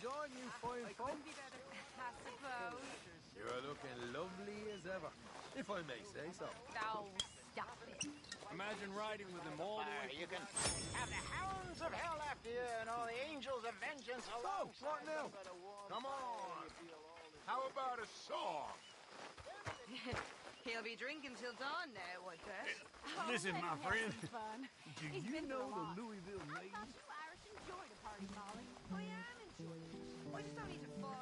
join you fine folks. I suppose. You're looking lovely as ever, if I may say so. Oh, stop it. Imagine riding with him all the way. You can have the hounds of hell after you and all the angels of vengeance along. What now? Come on. How about a song? He'll be drinking till dawn now, I bet. Listen, my friend. Do you know the Louisville maze? Irish enjoyed a party, Molly. I am enjoying it. I just don't need to fall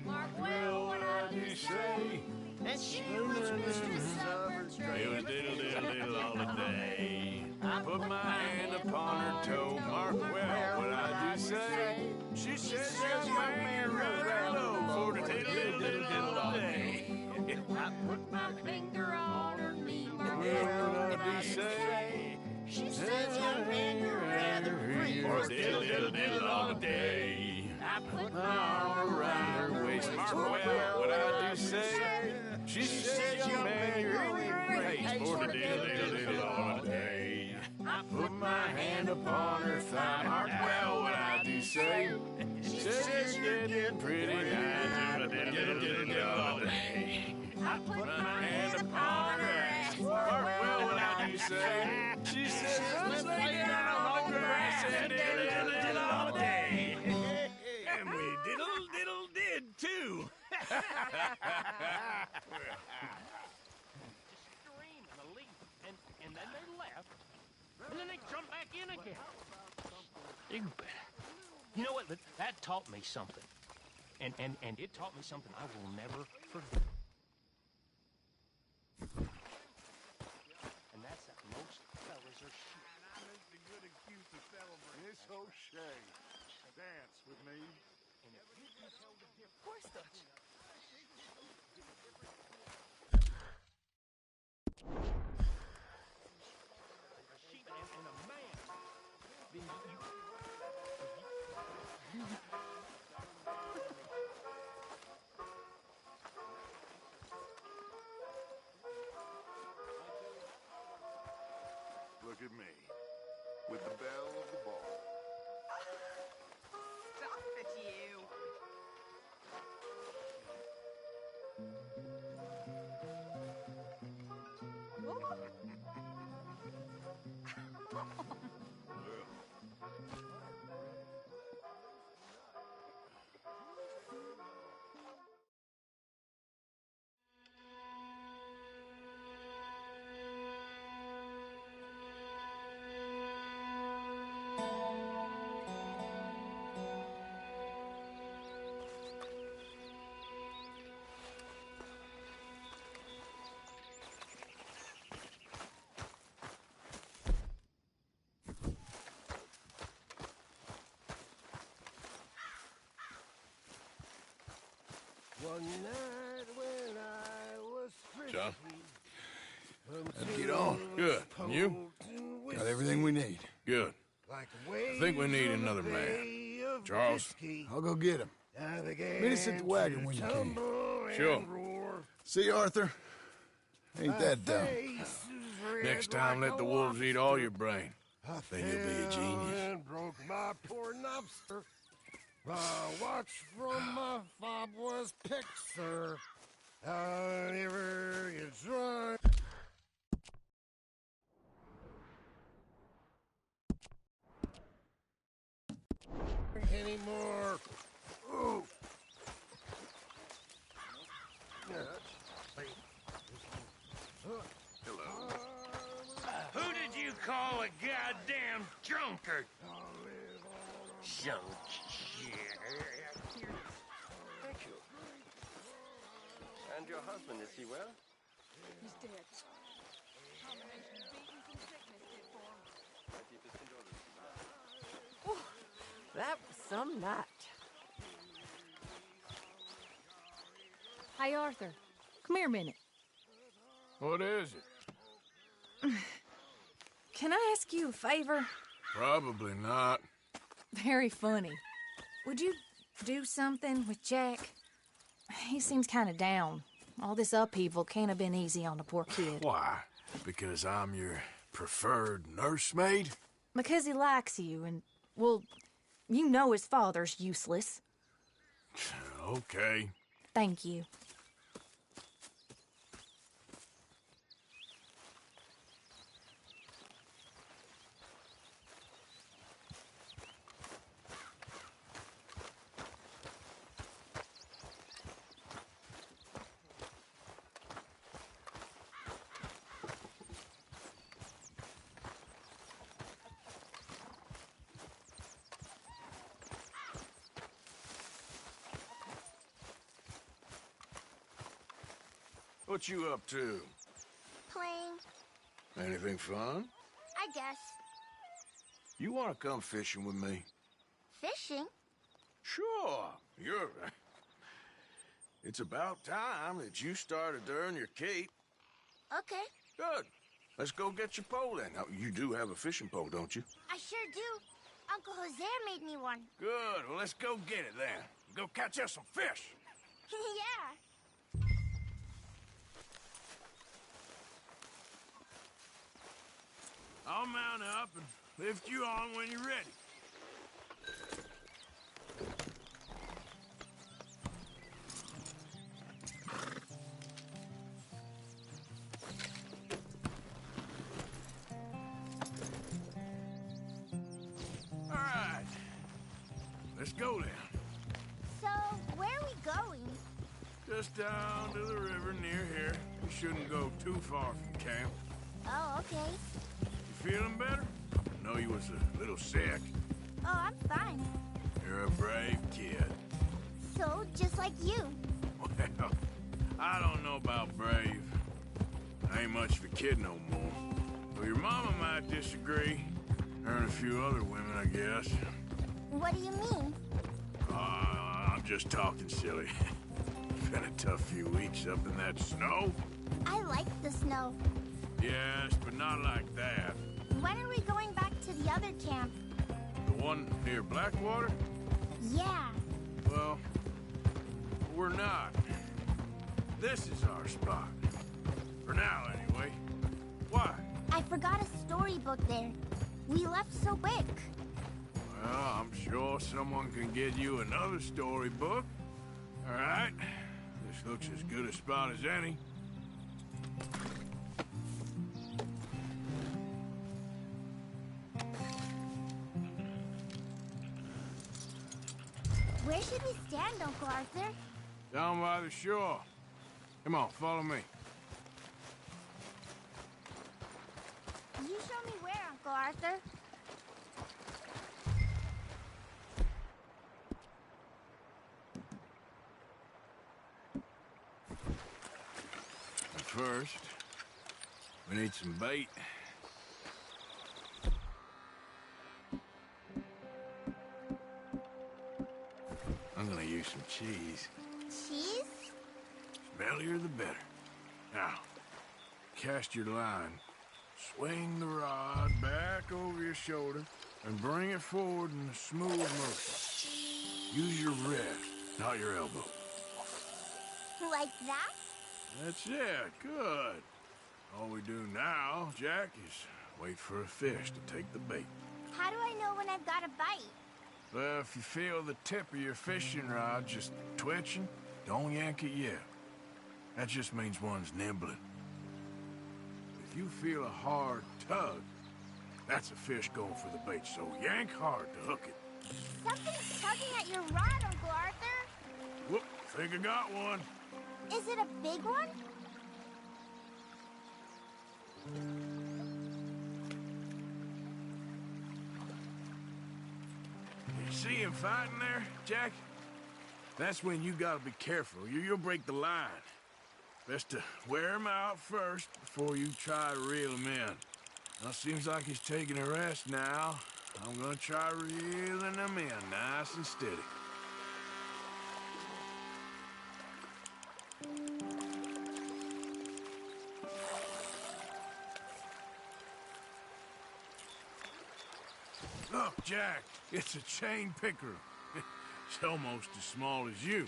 Mark, well, what I do say. And she was mistress of her trade. Diddle all the day. I put my hand upon her toe. Mark well what I do say. She says, young man, right low for the diddle all day. I put my finger on her knee, Mark, Well, what I do say. She says, young man, you're rather free. For diddle all the day. I put My arm around her waist. Mark well what I do say. She says, young man, you're in grace for the diddle all the day. I put my hand upon her thigh. Mark well what I do say. She says, you're getting pretty nice. Diddle all day. I put my hand upon her ass. Mark well what I do say. She says, let's lay down on the grass and diddle all day. And we diddle did too. Scream and a leap, and then they left, and then they jumped back in again. Stupid. You know what? That taught me something, and it taught me something I will never forget. And that's that most fellas are shit. That's a good excuse to celebrate. Miss O'Shea, dance with me. And if you can tell the difference, Of course, Dutch. a sheep and a man, then Look at me, with the belle of the ball. Stop it, you. One night when I was free. John? Let's get on. Good. And you? Got everything we need. Good. I think we need another man. Charles? I'll go get him. Meet us at the wagon when you can. Sure. See, Arthur? Ain't that dumb. Next time, let the wolves eat all your brain. Then you'll be a genius. Broke my poor lobster. My watch from my fob was picked, sir. I never get drunk anymore. Ooh. who did you call a goddamn drunkard? Some shit. Thank you. And your husband, is he well? He's dead. Combination of beatings and sickness did for him. My deepest condolences. That was some night. Hey, Arthur. Come here a minute. What is it? Can I ask you a favor? Probably not. Very funny. Would you do something with Jack? He seems kind of down. All this upheaval can't have been easy on the poor kid. Why? Because I'm your preferred nursemaid? Because he likes you, and, well, you know his father's useless. Okay. Thank you. What you up to? Playing, Anything fun? I guess. You want to come fishing with me? Fishing? Sure. You're... It's about time that you started to earn your keep. Okay. Good. Let's go get your pole then. Now, you do have a fishing pole, don't you? I sure do. Uncle Jose made me one. Good. Well, let's go get it then. Go catch us some fish. Yeah. I'll mount up and lift you on when you're ready. All right. Let's go then. So, where are we going? Just down to the river near here. We shouldn't go too far from camp. Oh, okay. You feeling better? I know you was a little sick. Oh, I'm fine. You're a brave kid. So, just like you. Well, I don't know about brave. I ain't much of a kid no more. Well, your mama might disagree. Her and a few other women, I guess. What do you mean? I'm just talking silly. It's been a tough few weeks up in that snow. I like the snow. Yes, but not like that. When are we going back to the other camp? The one near Blackwater? Yeah. Well, we're not. This is our spot. For now, anyway. Why? I forgot a storybook there. We left so quick. Well, I'm sure someone can get you another storybook. All right. This looks as good a spot as any. Where should we stand, Uncle Arthur? Down by the shore. Come on, follow me. You show me where, Uncle Arthur. First, we need some bait. I'm gonna use some cheese. Cheese? Smellier the better. Now, cast your line. Swing the rod back over your shoulder and bring it forward in a smooth motion. Use your wrist, not your elbow. Like that? That's it. Good. All we do now, Jack, is wait for a fish to take the bait. How do I know when I've got a bite? Well, if you feel the tip of your fishing rod just twitching, don't yank it yet. That just means one's nibbling. If you feel a hard tug, that's a fish going for the bait, so yank hard to hook it. Something's tugging at your rod, Uncle Arthur. Whoop, think I got one. Is it a big one? You see him fighting there, Jack? That's when you gotta be careful. You'll break the line. Best to wear him out first before you try to reel him in. Now, seems like he's taking a rest now. I'm gonna try reeling him in nice and steady. Look, Jack, it's a chain pickerel. It's almost as small as you.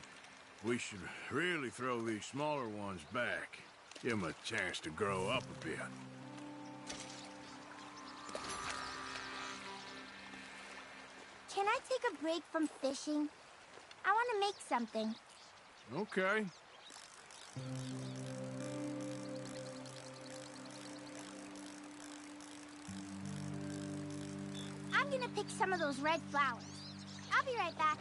We should really throw these smaller ones back. Give them a chance to grow up a bit. Can I take a break from fishing? I want to make something. Okay. I'm gonna pick some of those red flowers. I'll be right back.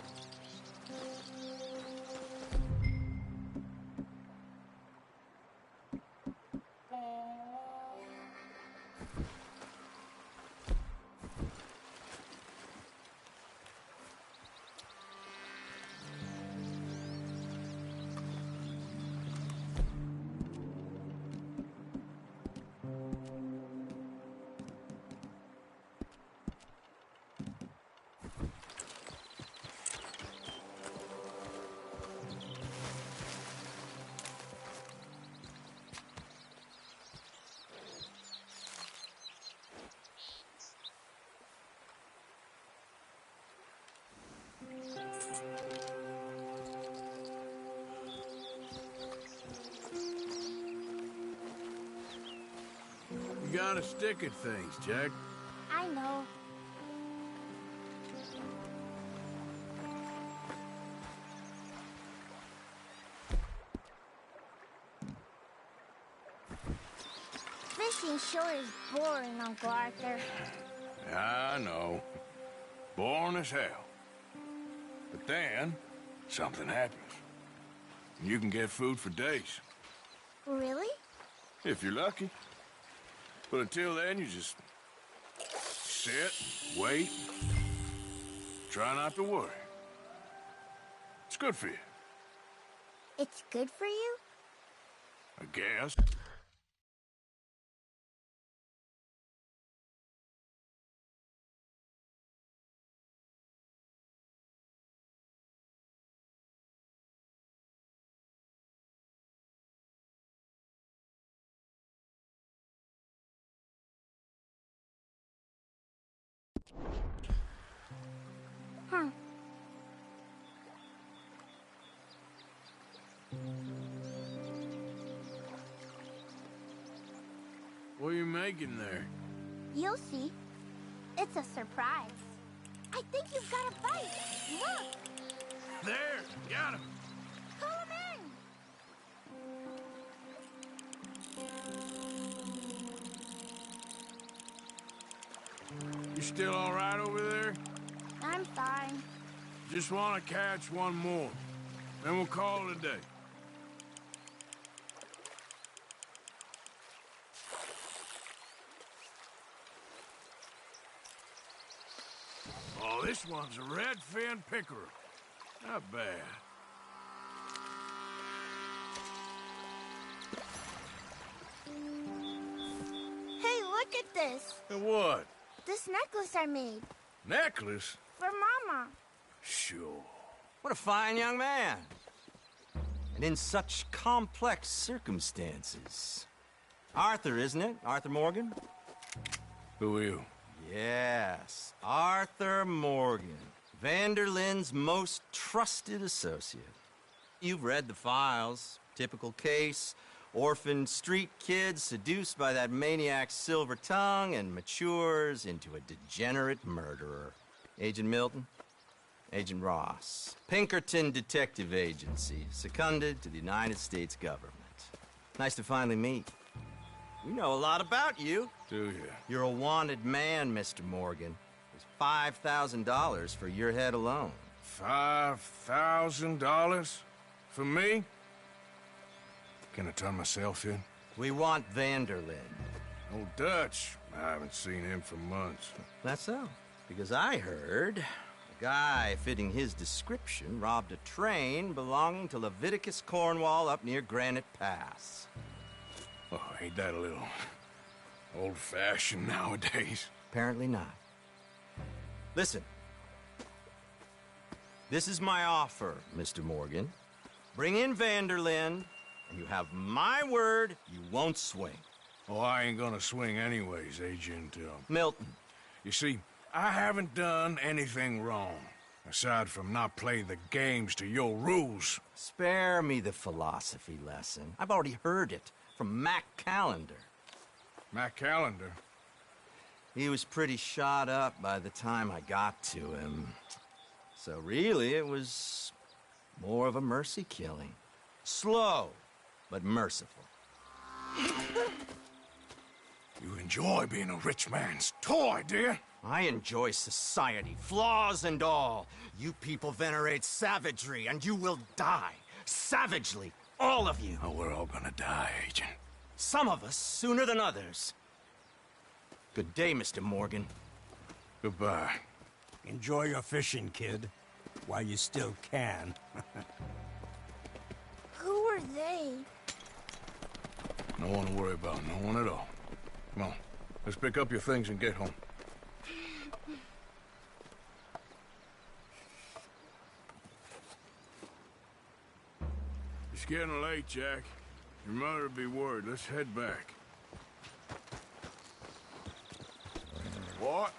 You gotta stick at things, Jack. I know. Fishing sure is boring, Uncle Arthur. I know. Boring as hell. But then, something happens. You can get food for days. Really? If you're lucky. But until then, you just sit, wait, try not to worry. It's good for you, It's good for you? I guess. Huh. What are you making there? You'll see. It's a surprise. I think you've got a bite. Look! There! Got him! Pull him in! You still all right over there? I'm fine. Just want to catch one more. Then we'll call it a day. Oh, this one's a red-fin pickerel. Not bad. Hey, look at this. What? This necklace I made. Necklace? For Mama. Sure. What a fine young man. And in such complex circumstances. Arthur, isn't it? Arthur Morgan? Who are you? Yes, Arthur Morgan. Vanderlyn's most trusted associate. You've read the files. Typical case. Orphaned street kid seduced by that maniac's silver tongue and matures into a degenerate murderer. Agent Milton? Agent Ross. Pinkerton Detective Agency, seconded to the United States government. Nice to finally meet. We know a lot about you. Do you? You're a wanted man, Mr. Morgan. There's $5,000 for your head alone. $5,000? For me? Can I turn myself in? We want Vanderlyn. Old Dutch. I haven't seen him for months. That's so. Because I heard a guy fitting his description robbed a train belonging to Leviticus Cornwall up near Granite Pass. Oh, ain't that a little old-fashioned nowadays? Apparently not. Listen. This is my offer, Mr. Morgan. Bring in Vanderlyn, and you have my word you won't swing. Oh, I ain't gonna swing anyways, Agent, Milton. You see, I haven't done anything wrong, aside from not playing the games to your rules. Spare me the philosophy lesson. I've already heard it from Mac Callender. Mac Callender? He was pretty shot up by the time I got to him. So really, it was more of a mercy killing. Slow, but merciful. You enjoy being a rich man's toy, do you? I enjoy society, flaws and all. You people venerate savagery, and you will die. Savagely, all of you. Oh, we're all gonna die, Agent. Some of us sooner than others. Good day, Mr. Morgan. Goodbye. Enjoy your fishing, kid, while you still can. Who are they? No one to worry about, no one at all. Come on, let's pick up your things and get home. It's getting late, Jack. Your mother'll be worried. Let's head back. What?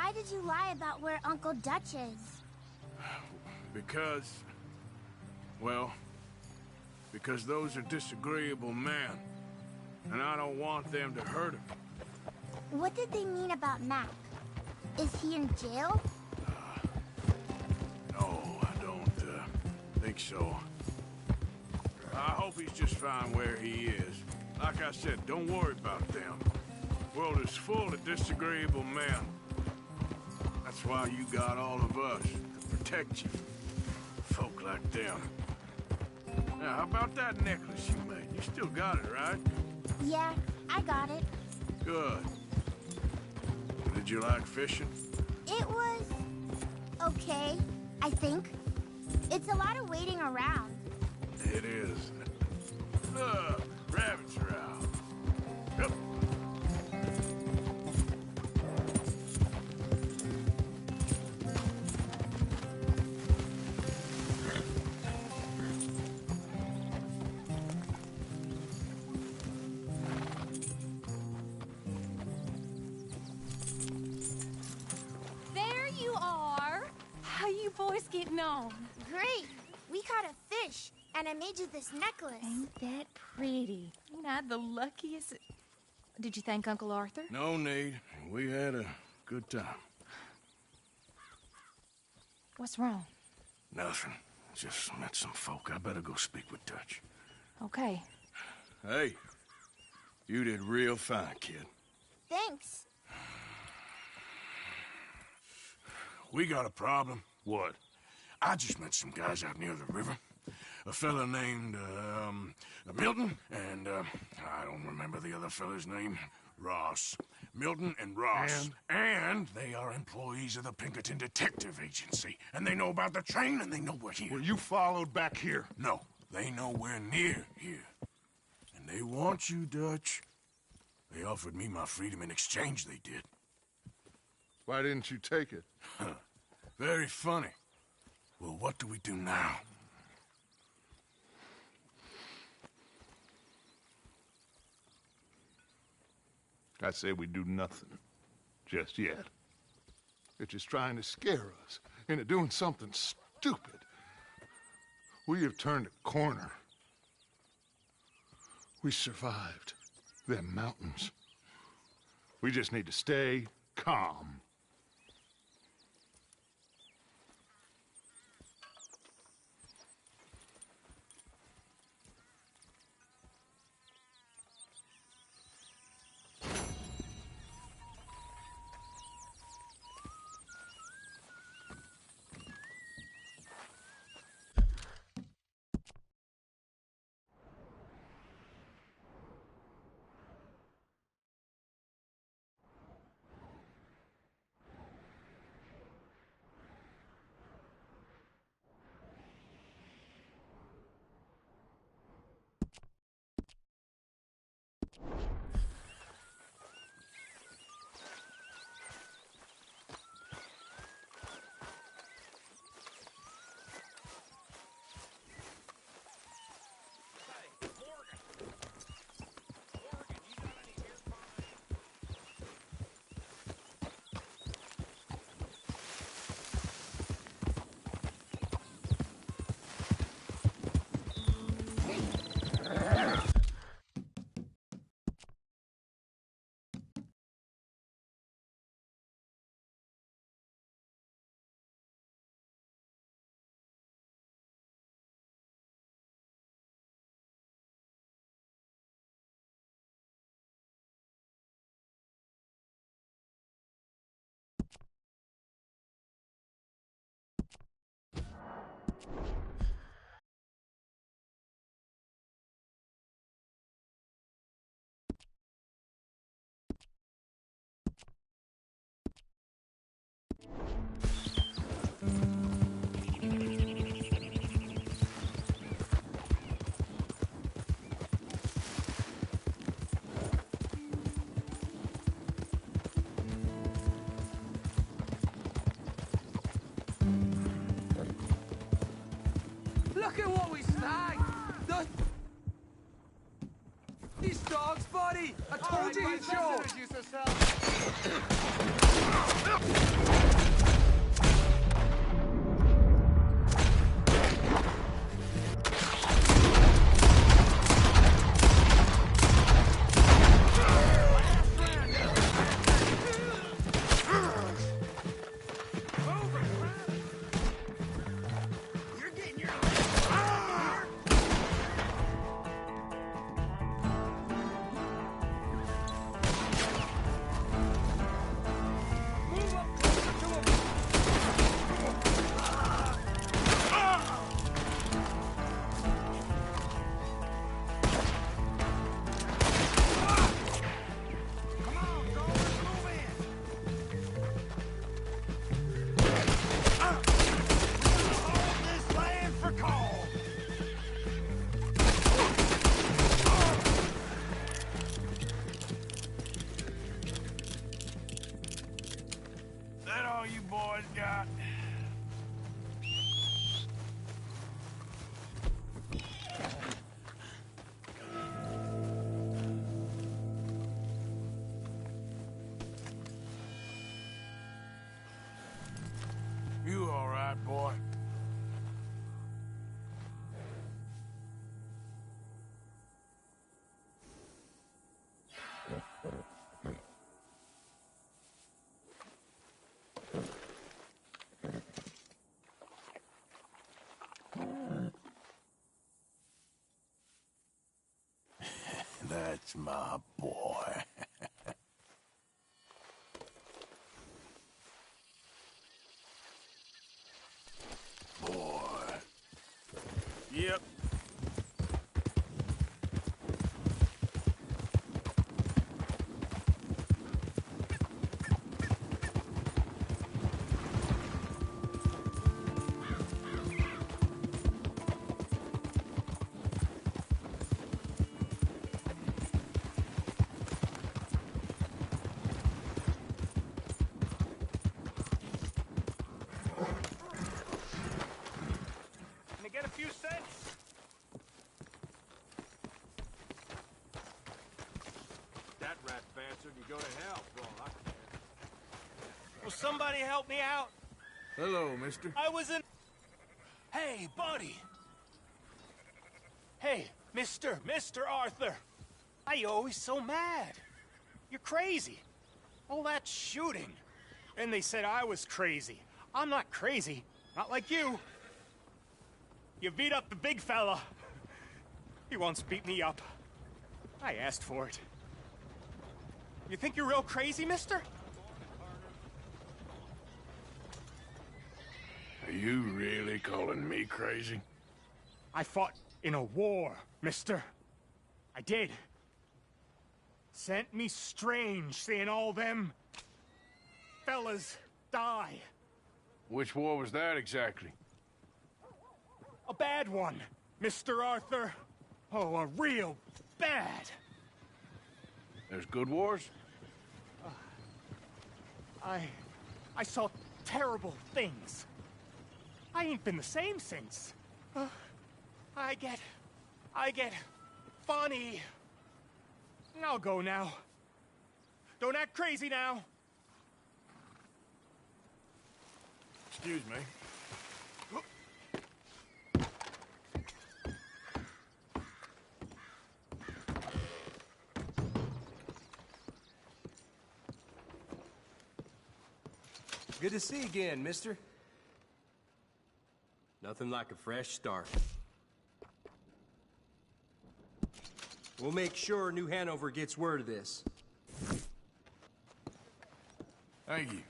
Why did you lie about where Uncle Dutch is? Because... well... because those are disagreeable men. And I don't want them to hurt him. What did they mean about Mac? Is he in jail? No, I don't think so. I hope he's just fine where he is. Like I said, don't worry about them. The world is full of disagreeable men. That's why you got all of us, to protect you. Folk like them. Now, how about that necklace you made? You still got it, right? Yeah, I got it. Good. Did you like fishing? It was... okay, I think. It's a lot of waiting around. It is. Rabbits are out. Yep. There you are. How you boys getting on? Great. We caught a fish, and I made you this necklace. Ain't that pretty? Ain't I the luckiest? Did you thank Uncle Arthur? No need. We had a good time. What's wrong? Nothing. Just met some folk. I better go speak with Dutch. Okay. Hey, you did real fine, kid. Thanks. We got a problem. What? I just met some guys out near the river. A fella named, Milton, and, I don't remember the other fella's name. Ross. Milton and Ross. And they are employees of the Pinkerton Detective Agency. And they know about the train, and they know we're here. Well, you followed back here? No, they know we're near here. And they want you, Dutch. They offered me my freedom in exchange, they did. Why didn't you take it? Very funny. Well, what do we do now? I say we do nothing. Just yet. They're just trying to scare us into doing something stupid. We have turned a corner. We survived them mountains. We just need to stay calm. Look at what we snagged! These dogs, buddy! I told you he'd show! That all you boys got? You all right, boy? That's my boy. Boy. Yep. Can I get a few cents? That rat bastard can go to hell for all I care. Will somebody help me out? Hello, mister. I was in... Hey, buddy! Hey, Mr. Arthur! Why are you always so mad? You're crazy. All that shooting. And they said I was crazy. I'm not crazy. Not like you. You beat up the big fella. He once beat me up. I asked for it. You think you're real crazy, mister? Are you really calling me crazy? I fought in a war, mister. I did. Sent me strange seeing all them fellas die. Which war was that exactly? A bad one, Mr. Arthur. Oh, a real bad. There's good wars? I saw terrible things. I ain't been the same since. I get funny. I'll go now. Don't act crazy now. Excuse me. Good to see you again, mister. Nothing like a fresh start. We'll make sure New Hanover gets word of this. Thank you.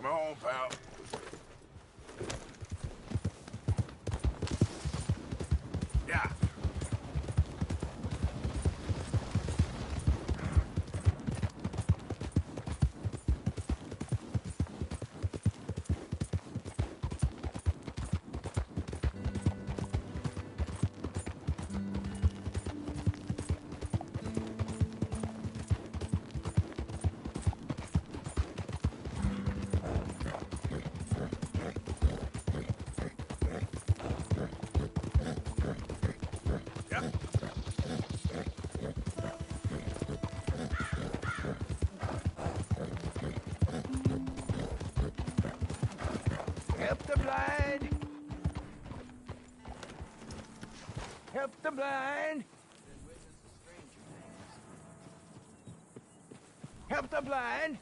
Come on, pal. Help the blind. Help the blind. Help the blind.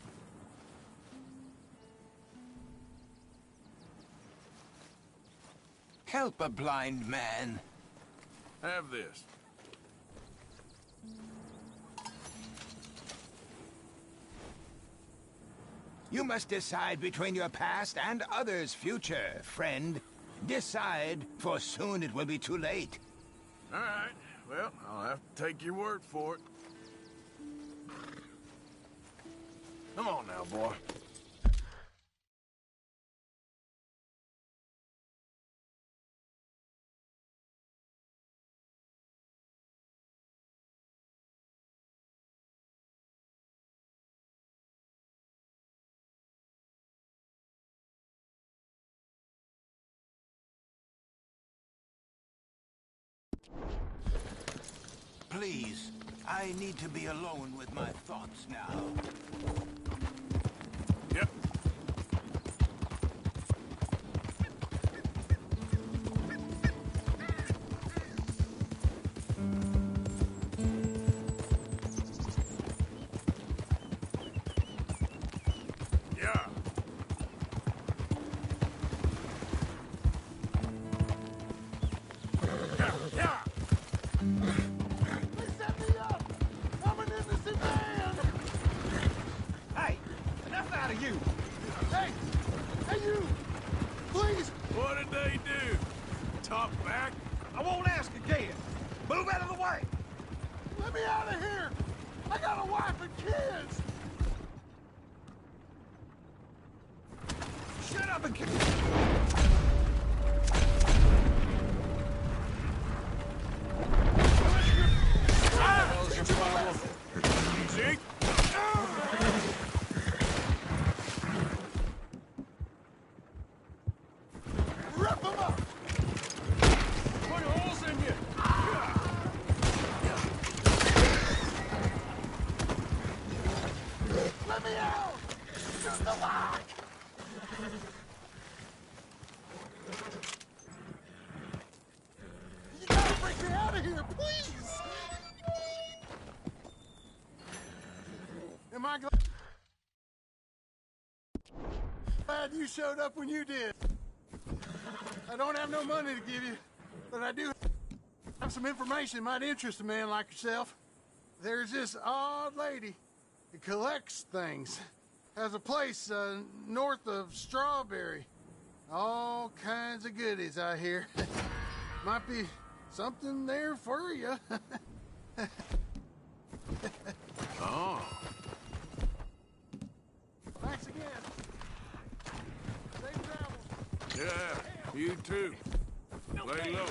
Help a blind man. Have this. You must decide between your past and others' future, friend. Decide, for soon it will be too late. All right. Well, I'll have to take your word for it. Come on now, boy. Please, I need to be alone with my thoughts now. Yep. Yeah. Yeah. Hey, enough out of you. Hey! Hey, you! Please! What did they do? Talk back? I won't ask again. Move out of the way. Let me out of here! I got a wife and kids! Shut up and What the hell's your problem? Zeke? Rip them up! Put holes in you! Let me out! Shoot the lock! You gotta bring me out of here, please! Am I glad you showed up when you did? I don't have no money to give you, but I do have some information that might interest a man like yourself. There's this odd lady that collects things. Has a place north of Strawberry. All kinds of goodies, I hear. Might be something there for you. Oh. Thanks again. Safe travels. Yeah, you too. Lay low.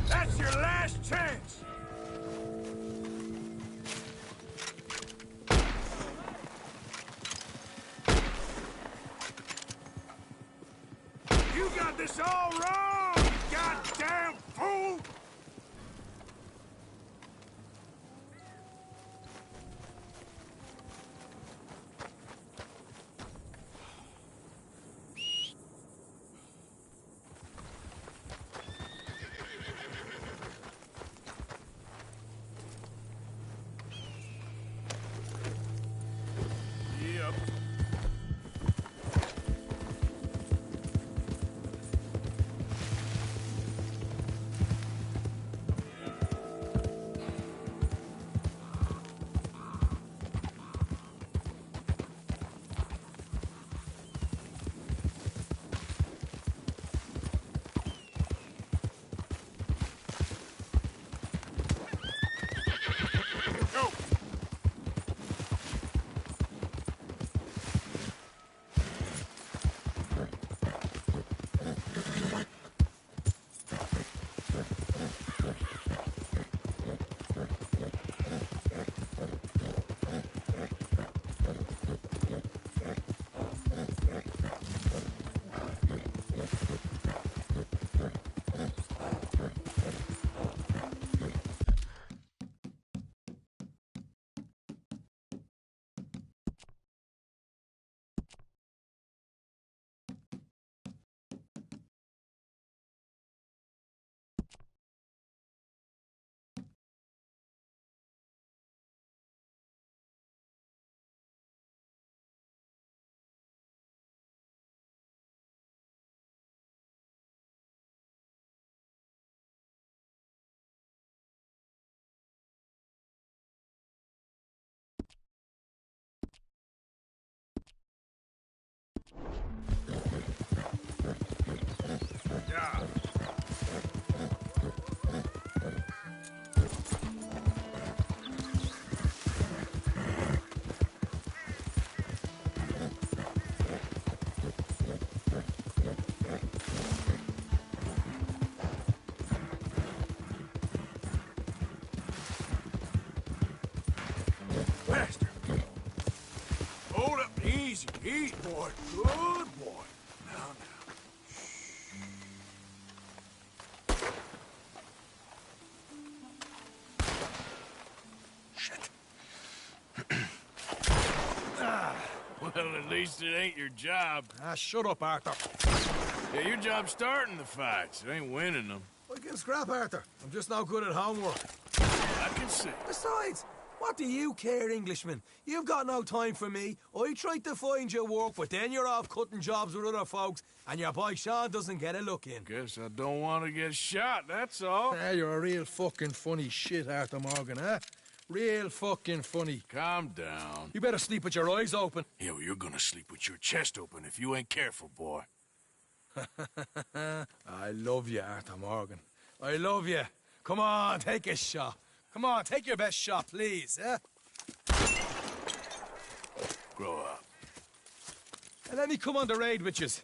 That's your last chance! You got this all wrong, you goddamn fool! Yep. Easy, easy, boy. Good boy. Now. Shit. Well, at least it ain't your job. Shut up, Arthur. Yeah, your job's starting the fights. It ain't winning them. I can scrap, Arthur. I'm just not good at homework. I can see. Besides, what do you care, Englishman? You've got no time for me. I tried to find you work, but then you're off cutting jobs with other folks, and your boy Sean doesn't get a look in. Guess I don't want to get shot, that's all. You're a real fucking funny shit, Arthur Morgan, huh? Real fucking funny. Calm down. You better sleep with your eyes open. Yeah, well, you're gonna sleep with your chest open if you ain't careful, boy. I love you, Arthur Morgan. I love you. Come on, take a shot. Come on, take your best shot, please, eh? Grow up. And let me come on the raid with yous.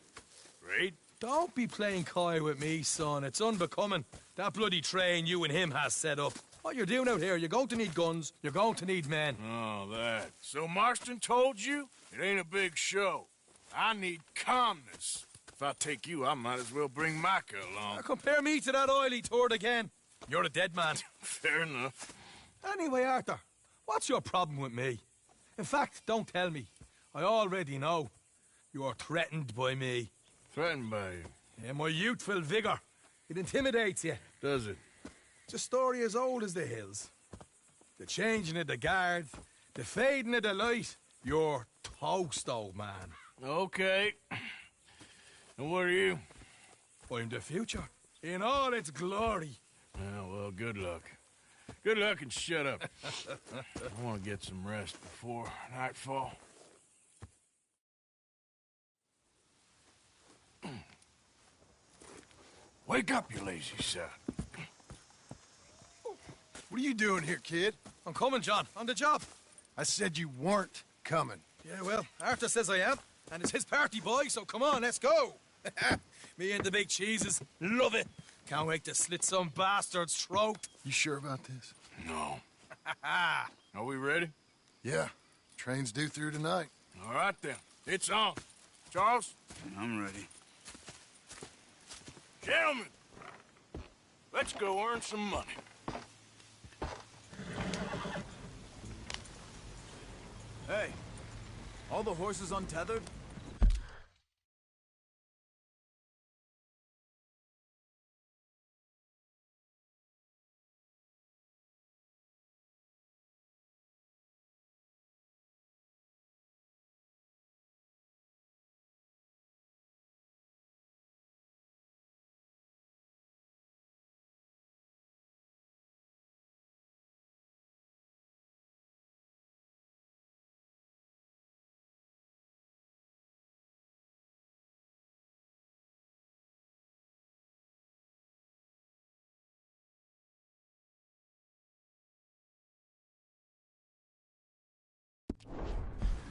Raid? Don't be playing coy with me, son. It's unbecoming. That bloody train you and him has set up. What you're doing out here, you're going to need guns, you're going to need men. Oh, that. So Marston told you? It ain't a big show. I need calmness. If I take you, I might as well bring Micah along. Now compare me to that oily turd again. You're a dead man. Fair enough. Anyway, Arthur, what's your problem with me? In fact, don't tell me. I already know. You're threatened by me. Threatened by you? Yeah, my youthful vigor. It intimidates you. Does it? It's a story as old as the hills. The changing of the guard, the fading of the light. You're toast, old man. Okay. And what are you? I'm the future, in all its glory. Well, good luck. Good luck and shut up. I want to get some rest before nightfall. Wake up, you lazy son. What are you doing here, kid? I'm coming, John. On the job. I said you weren't coming. Yeah, well, Arthur says I am. And it's his party, boy, so come on, let's go. Me and the big cheeses. Love it. Can't wait to slit some bastard's throat. You sure about this? No. Are we ready? Yeah. Train's due through tonight. All right, then. It's on. Charles? I'm ready. Gentlemen, let's go earn some money. Hey, all the horses untethered?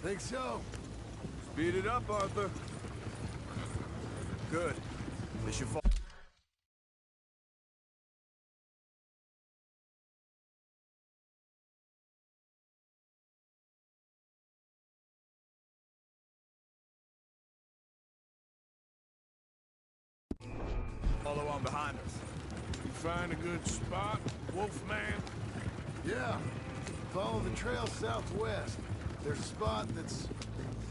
Think so. Speed it up, Arthur. Good. They should fall. Follow on behind us. You find a good spot, Wolfman? Yeah. Follow the trail southwest. There's a spot that's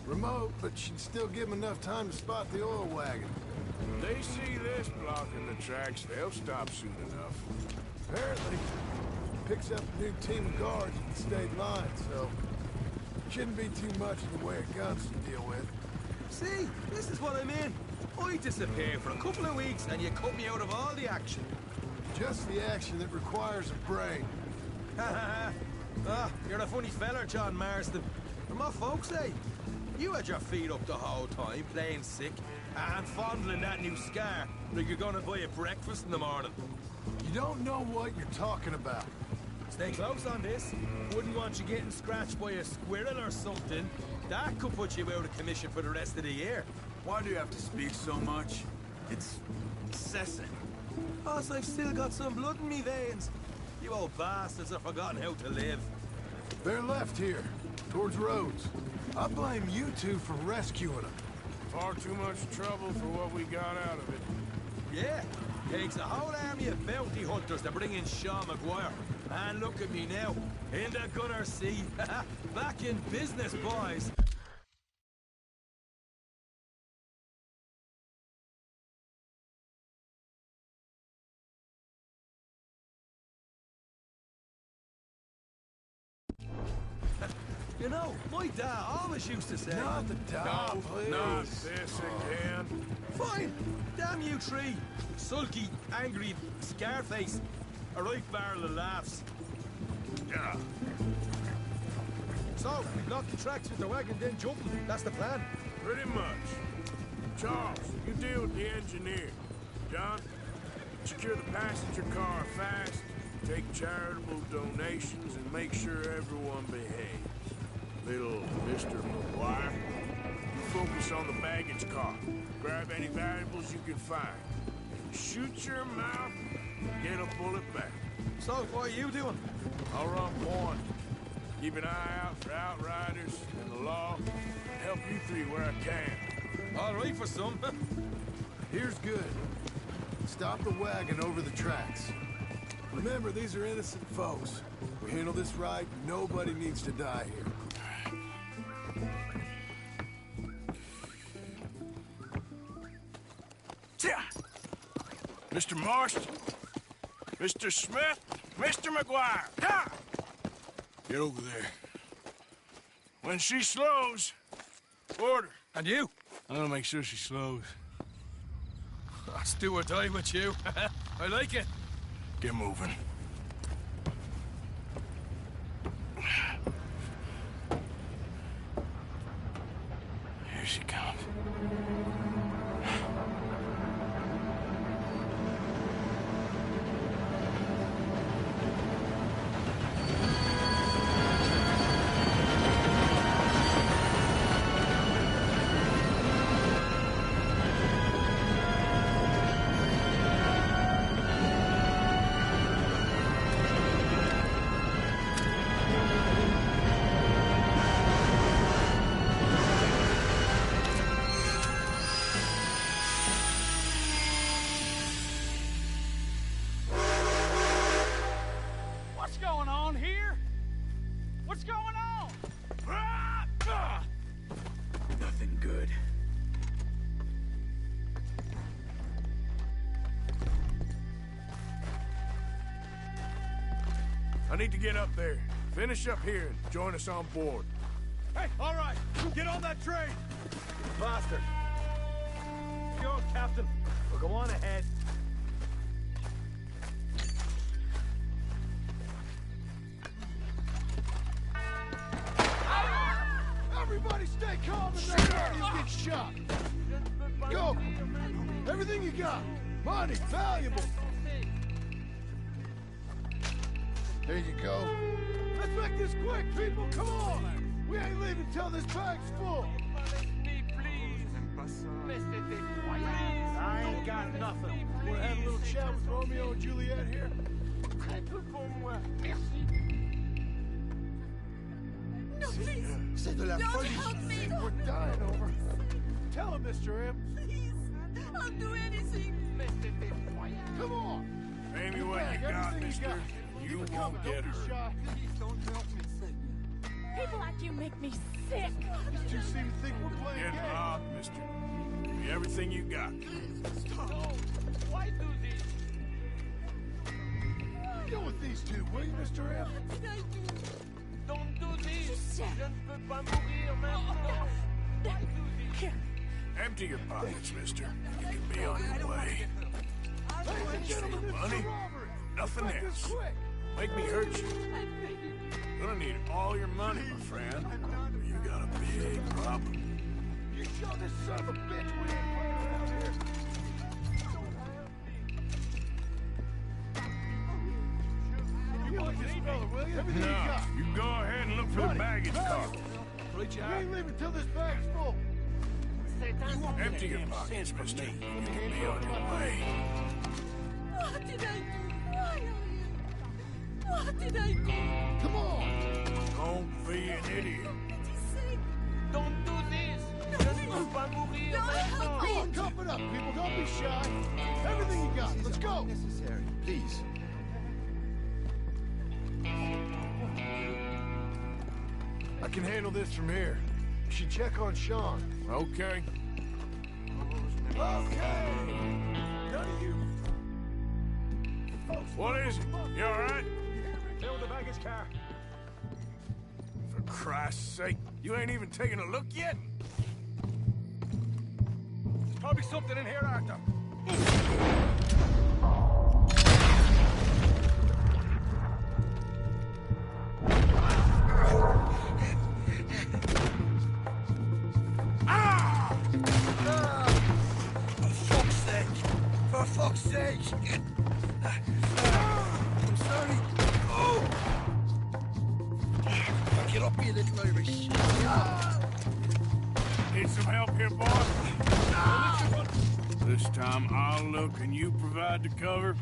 remote, but should still give them enough time to spot the oil wagon. When they see this blocking the tracks, they'll stop soon enough. Apparently, picks up a new team of guards at the state line, so shouldn't be too much in the way of guns to deal with. See, this is what I mean. I disappear for a couple of weeks and you cut me out of all the action. Just the action that requires a brain. You're a funny feller, John Marston. From my folks, eh? You had your feet up the whole time, playing sick, and fondling that new scar like you're gonna buy a breakfast in the morning. You don't know what you're talking about. Stay close on this. Wouldn't want you getting scratched by a squirrel or something. That could put you out of commission for the rest of the year. Why do you have to speak so much? It's incessant. Because I've still got some blood in me veins. You old bastards have forgotten how to live. They're left here, towards Rhodes. I blame you two for rescuing him. Far too much trouble for what we got out of it. Yeah, takes a whole army of bounty hunters to bring in Sean McGuire. And look at me now, in the gunner seat. Back in business, boys. You know, my dad always used to say... Not the dad, please. Not this again. Fine. Damn you three. Sulky, angry, scarface. A right barrel of laughs. Yeah. So, knock the tracks with the wagon, then jump 'em. That's the plan. Pretty much. Charles, you deal with the engineer. John, secure the passenger car fast, take charitable donations, and make sure everyone behaves. Little Mr. McGuire, you focus on the baggage car. Grab any valuables you can find. Shoot your mouth, get a bullet back. So, what are you doing? I'll run point. Keep an eye out for outriders and the law. And help you three where I can. All right for some. Here's good. Stop the wagon over the tracks. Remember, these are innocent folks. We handle this right, nobody needs to die here. Mr. Marston, Mr. Smith, Mr. McGuire, ha! Get over there. When she slows, order. And you? I'm gonna make sure she slows. Let's do or die with you. I like it. Get moving. Here she comes. What's going on here? What's going on? Nothing good. I need to get up there. Finish up here and join us on board. Hey, all right, get on that train. Bastard. You're on, Captain. We'll go on ahead. Everybody stay calm and let nobody get shot. Go. Everything you got. Money, valuable. There you go. Let's make this quick, people. Come on. We ain't leaving till this bag's full. I ain't got nothing. Wanna have a little chat with Romeo and Juliet here? No, please. C'est de la Don't folie. help me. Thing we're dying over. Tell him, Mr. M. Please. I'll do anything. Come on. Pay me The what bag, you got, everything mister. got. You Become won't a get dopey her. shot. Please don't help me. People like you make me sick. These two seem to think we're playing Get games. robbed, mister. Give me everything you got. Why do this? Deal with these two, will you, Mr. M? What did I do? Don't do this. Je Je ne peux pas mourir maintenant. Why do this? Here. Empty your pockets, mister. You can be on your way. Ladies and gentlemen, this is Money? a robbery. Nothing Make this else. quick. Make me hurt you. Gonna need all your money, my friend. You got a big problem. You show this son of a bitch we ain't playing around here. You look this fella, will you? Everything you No, got. you go ahead and look for the Money, baggage car. We ain't leaving till this bag's full. Empty your pockets, mister. You can be on your way. What did I do? Why? What did I do? Come on. Don't be an idiot. It is sick. Don't do this. Je ne veux pas mourir maintenant. Come on, cup it up, people. Don't be shy. Everything you got. Let's go. Necessary. Please. I can handle this from here. You should check on Sean. Okay. Okay. None of you. What is it? You all right? Fill the baggage car. For Christ's sake, you ain't even taken a look yet? There's probably something in here, Arthur. For fuck's sake! I'm sorry. Oh! Get up, you little Irish. Need some help here, boss? This time I'll look and you provide the cover.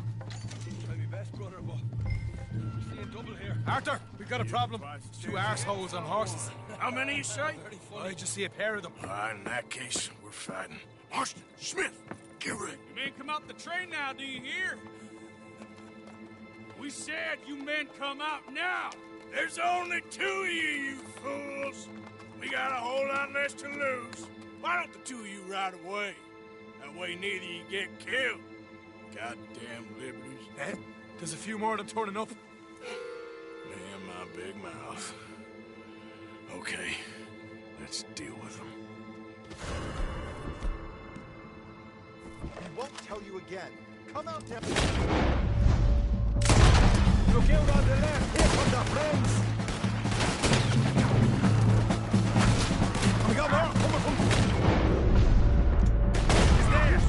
Try my best, brother, but I'm seeing double here. Arthur, we've got a problem. Two arseholes on horses. How many you say? I just see a pair of them. In that case, we're fighting. Marston, Smith, get ready. You men come out the train now, do you hear? We said you men come out now. There's only two of you fools. We got a whole lot less to lose. Why don't the two of you ride away? That way neither of you get killed. Goddamn liberties. Eh? There's a few more than turning up. Man, my big mouth. Okay, let's deal with them. He won't tell you again. Come out now. Look out on the left. Here comes our friends. We got more. Come. He's there.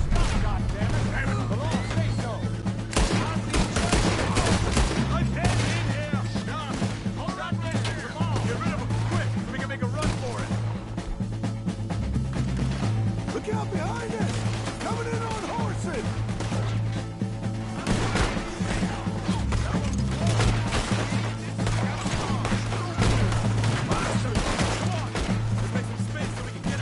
God damn it. The law say so. I'm heading in here. Stop. Hold on there. Come on. Get rid of him. Quick, so we can make a run for it. Look out behind us! Coming in on horses! Let's make some space so we can get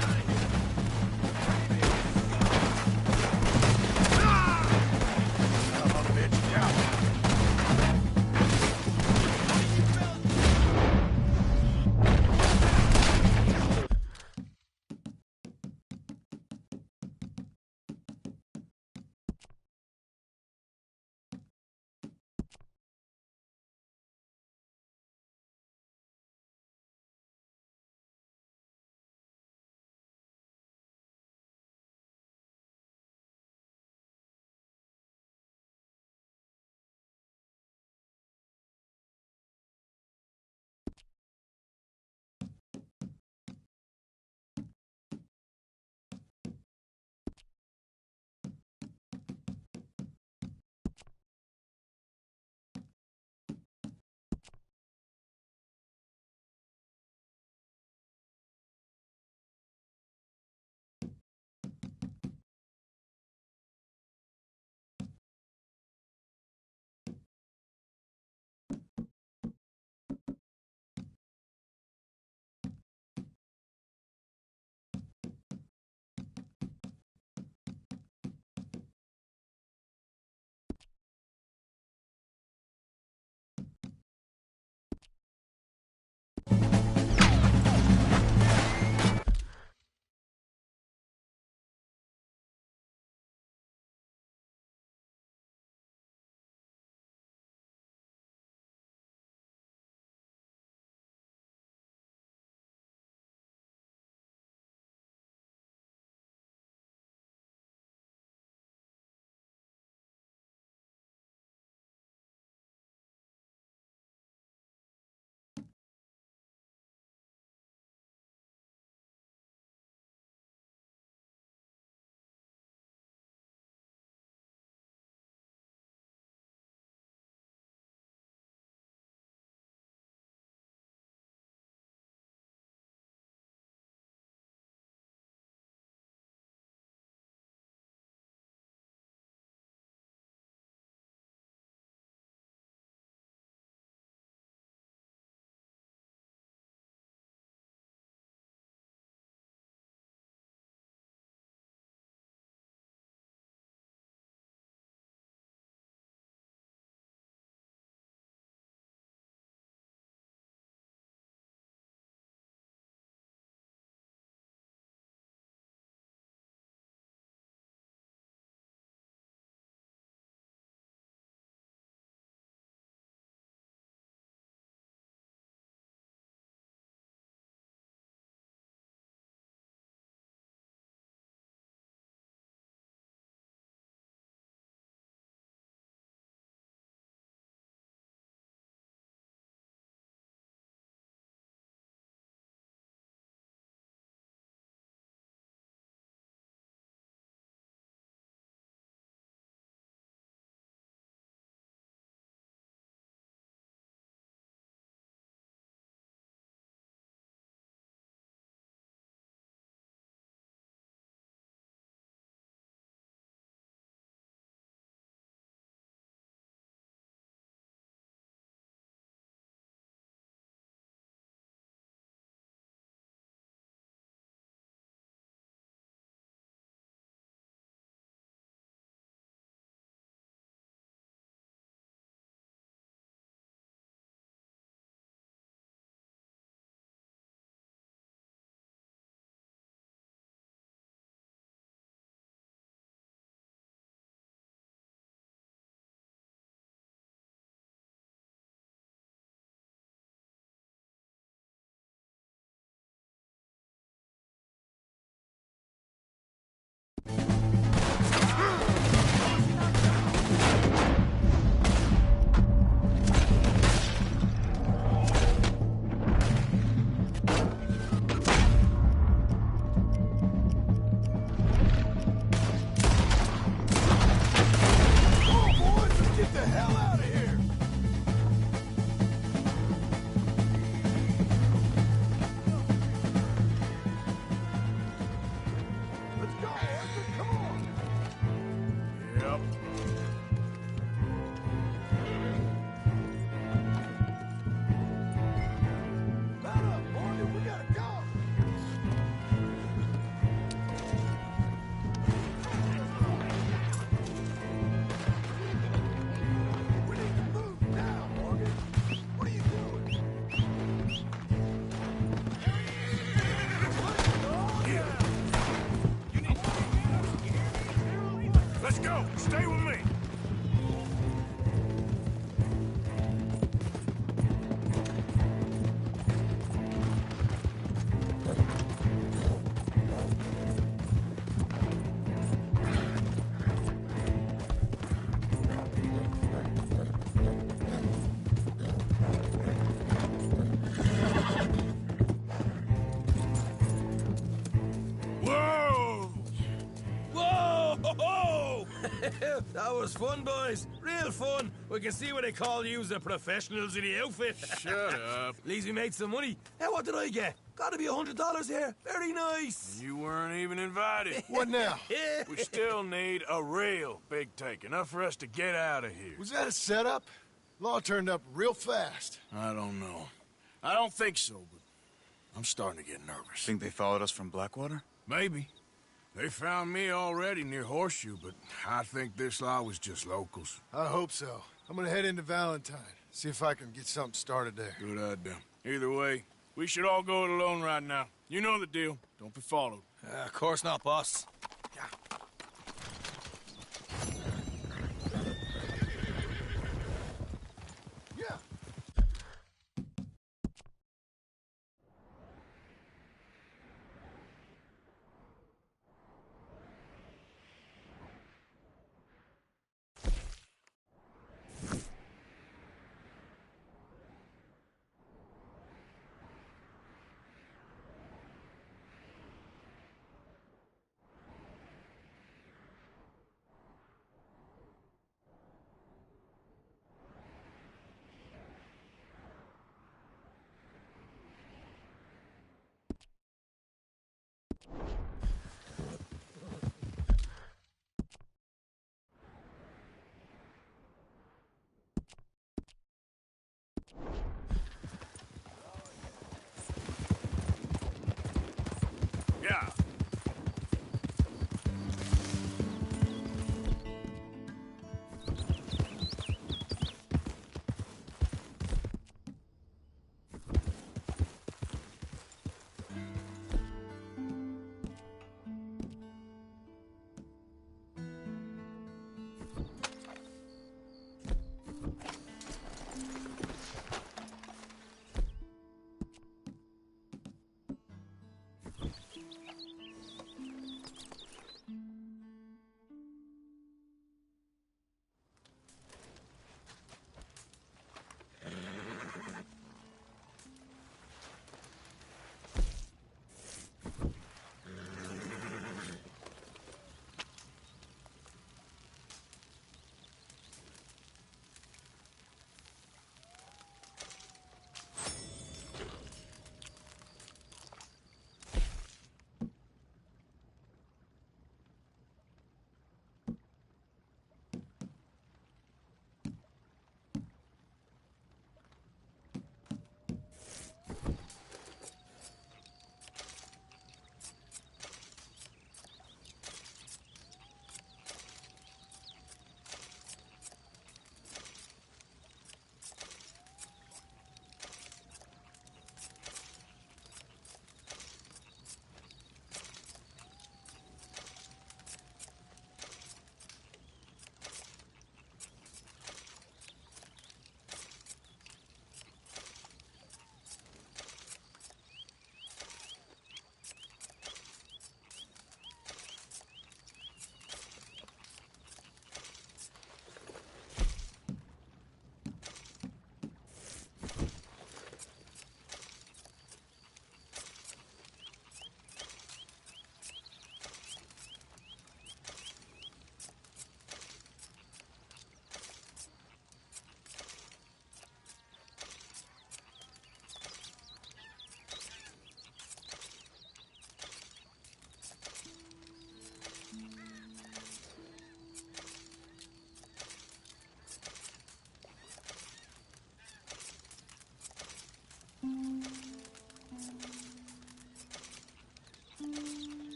up. Mount up, Morgan. We gotta go. We need to move now, Morgan. What are you doing? Let's go. Stay with me. Whoa! Whoa! Ho, ho! That was fun, boys. Real fun. We can see what they call you the professionals in the outfit. Shut up. At least we made some money. Hey, what did I get? Gotta be $100 here. Very nice. You weren't even invited. What now? We still need a real big take. Enough for us to get out of here. Was that a setup? Law turned up real fast. I don't know. I don't think so, but I'm starting to get nervous. Think they followed us from Blackwater? Maybe. They found me already near Horseshoe, but I think this lot was just locals. I hope so. I'm gonna head into Valentine, see if I can get something started there. Good idea. Either way, we should all go it alone right now. You know the deal. Don't be followed. Of course not, boss. Yeah.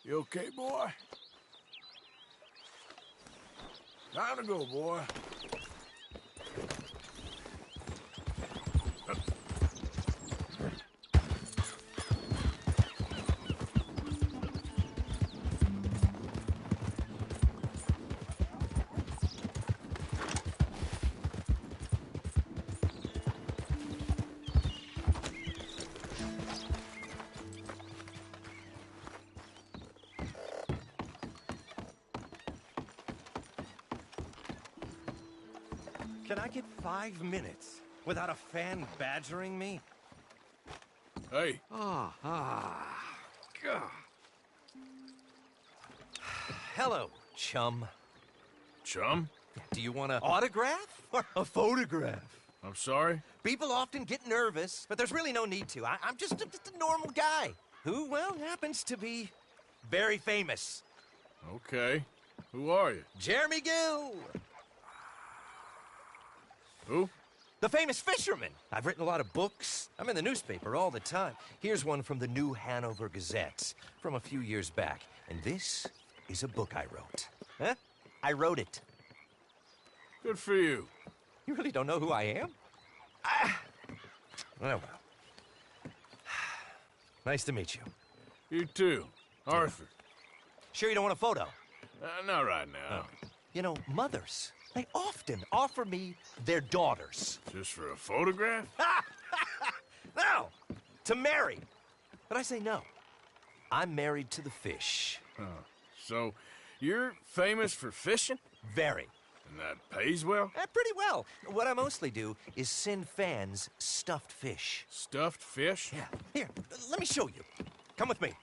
You okay, boy? Time to go, boy. Can I get 5 minutes without a fan badgering me? Hey. God. Hello, chum. Chum? Do you want an autograph or a photograph? I'm sorry? People often get nervous, but there's really no need to. I'm just a normal guy who, well, happens to be very famous. Okay. Who are you? Jeremy Gill. Who? The famous fisherman. I've written a lot of books. I'm in the newspaper all the time. Here's one from the New Hanover Gazette from a few years back. And this is a book I wrote. Huh? I wrote it. Good for you. You really don't know who I am? Oh, well. Nice to meet you. You too. Arthur. Sure you don't want a photo? Not right now. Oh. You know, mothers, they often offer me their daughters. Just for a photograph? No! To marry. But I say no. I'm married to the fish. Huh. So, you're famous for fishing? Very. And that pays well? Pretty well. What I mostly do is send fans stuffed fish. Stuffed fish? Yeah. Here, let me show you. Come with me.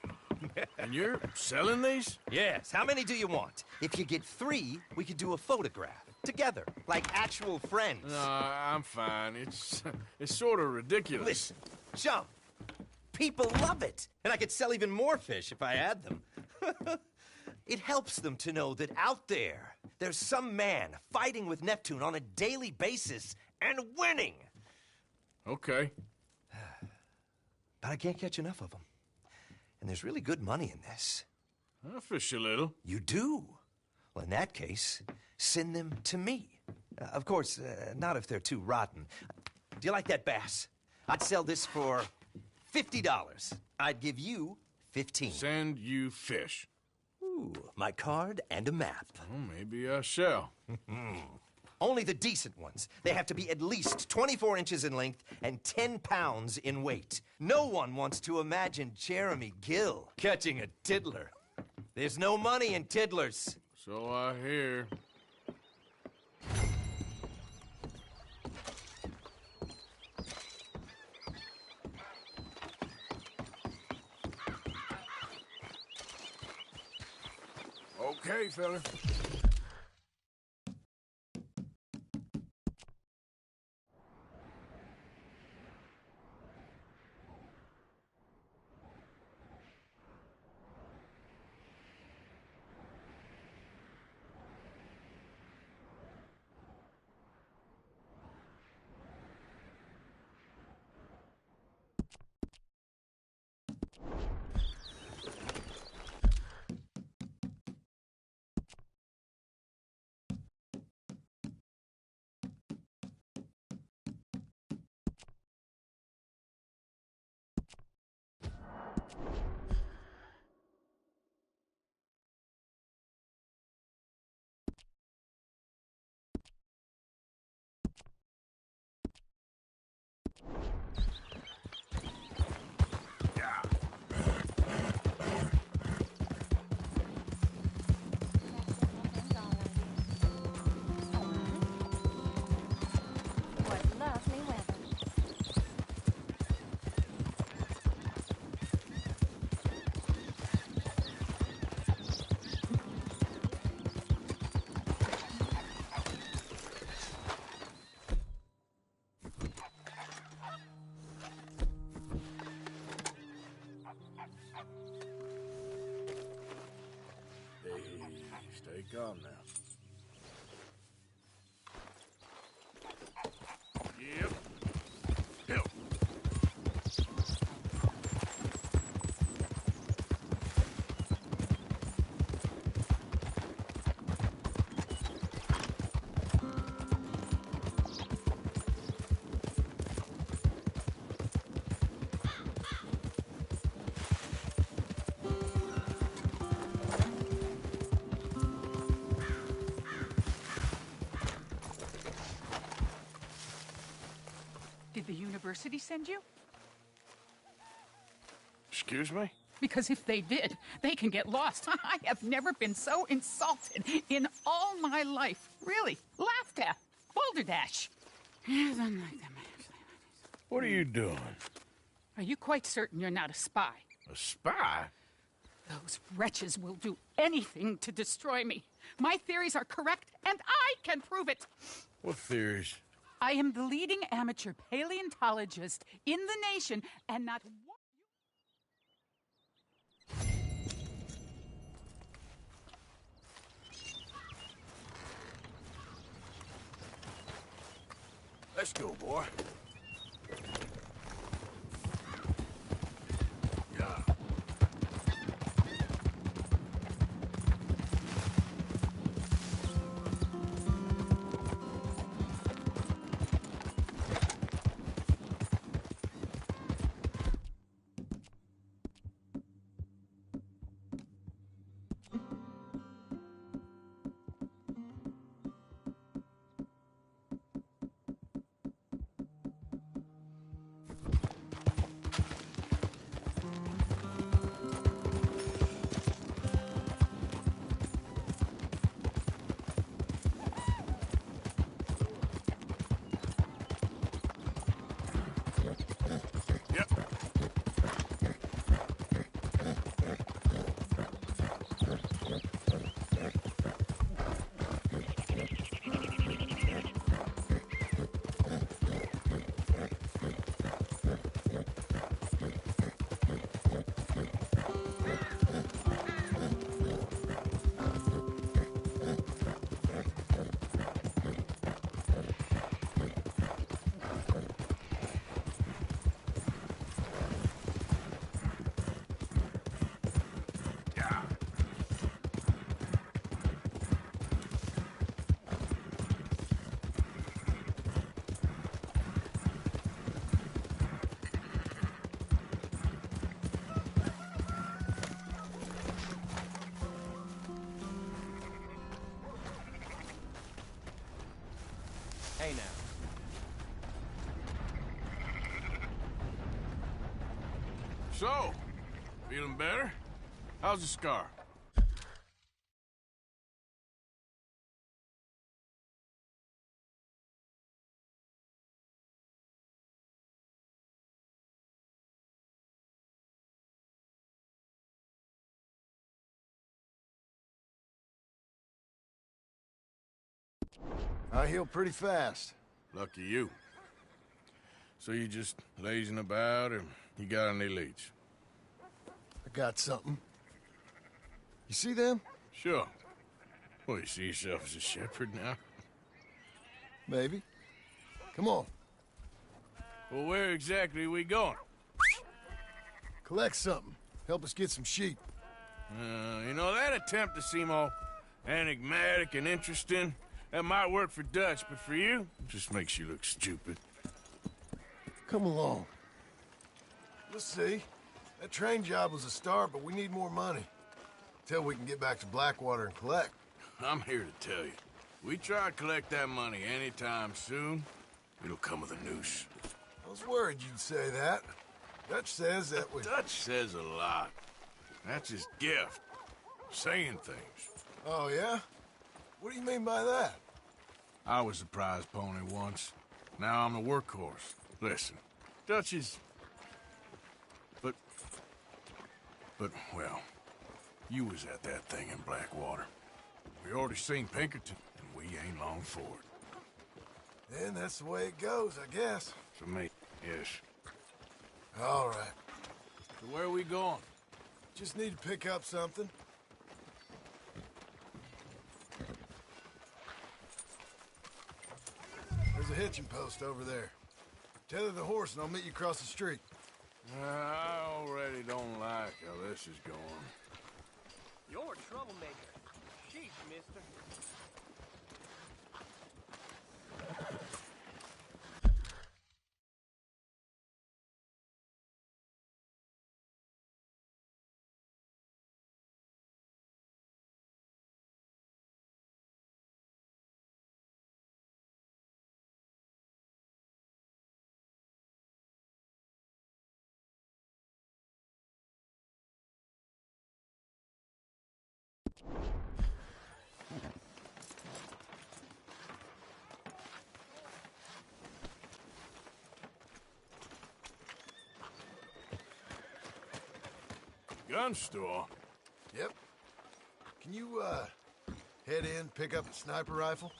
And you're selling these? Yes. How many do you want? If you get 3, we could do a photograph. Together. Like actual friends. No, I'm fine. It's sort of ridiculous. Listen, chum. People love it. And I could sell even more fish if I had them. It helps them to know that out there, there's some man fighting with Neptune on a daily basis and winning. Okay. But I can't catch enough of them. And there's really good money in this. I'll fish a little. You do? Well, in that case, send them to me. Of course, not if they're too rotten. Do you like that bass? I'd sell this for $50. I'd give you 15. Send you fish. Ooh, my card and a map. Well, maybe I shall. Only the decent ones. They have to be at least 24 inches in length and 10 pounds in weight. No one wants to imagine Jeremy Gill catching a tiddler. There's no money in tiddlers. So I hear. Okay, fella. Stay calm now. Yep. Help. Did the university send you? Excuse me? Because if they did, they can get lost. I have never been so insulted in all my life. Really. Laughed at. Balderdash. What are you doing? Are you quite certain you're not a spy? A spy? Those wretches will do anything to destroy me. My theories are correct, and I can prove it. What theories? I am the leading amateur paleontologist in the nation, and not one... Let's go, boy. Yeah. Hey now. So, feeling better? How's the scar? I heal pretty fast. Lucky you. So you just lazing about, or you got any leads? I got something. You see them? Sure. Well, you see yourself as a shepherd now? Maybe. Come on. Well, where exactly are we going? Collect something. Help us get some sheep. You know, that attempt to seem all enigmatic and interesting, that might work for Dutch, but for you, it just makes you look stupid. Come along. Let's see. That train job was a start, but we need more money. Till we can get back to Blackwater and collect. I'm here to tell you. We try to collect that money anytime soon, it'll come with a noose. I was worried you'd say that. Dutch says that we... Dutch says a lot. That's his gift. Saying things. Oh, yeah? What do you mean by that? I was a prize pony once. Now I'm a workhorse. Listen, Dutch is... But, well, you was at that thing in Blackwater. We already seen Pinkerton, and we ain't long for it. Then that's the way it goes, I guess. For me, yes. All right. So where are we going? Just need to pick up something. There's a hitching post over there. Tether the horse and I'll meet you across the street. I already don't like how this is going. You're a troublemaker. Jeez, mister. Gun store? Yep. Can you, head in, pick up a sniper rifle?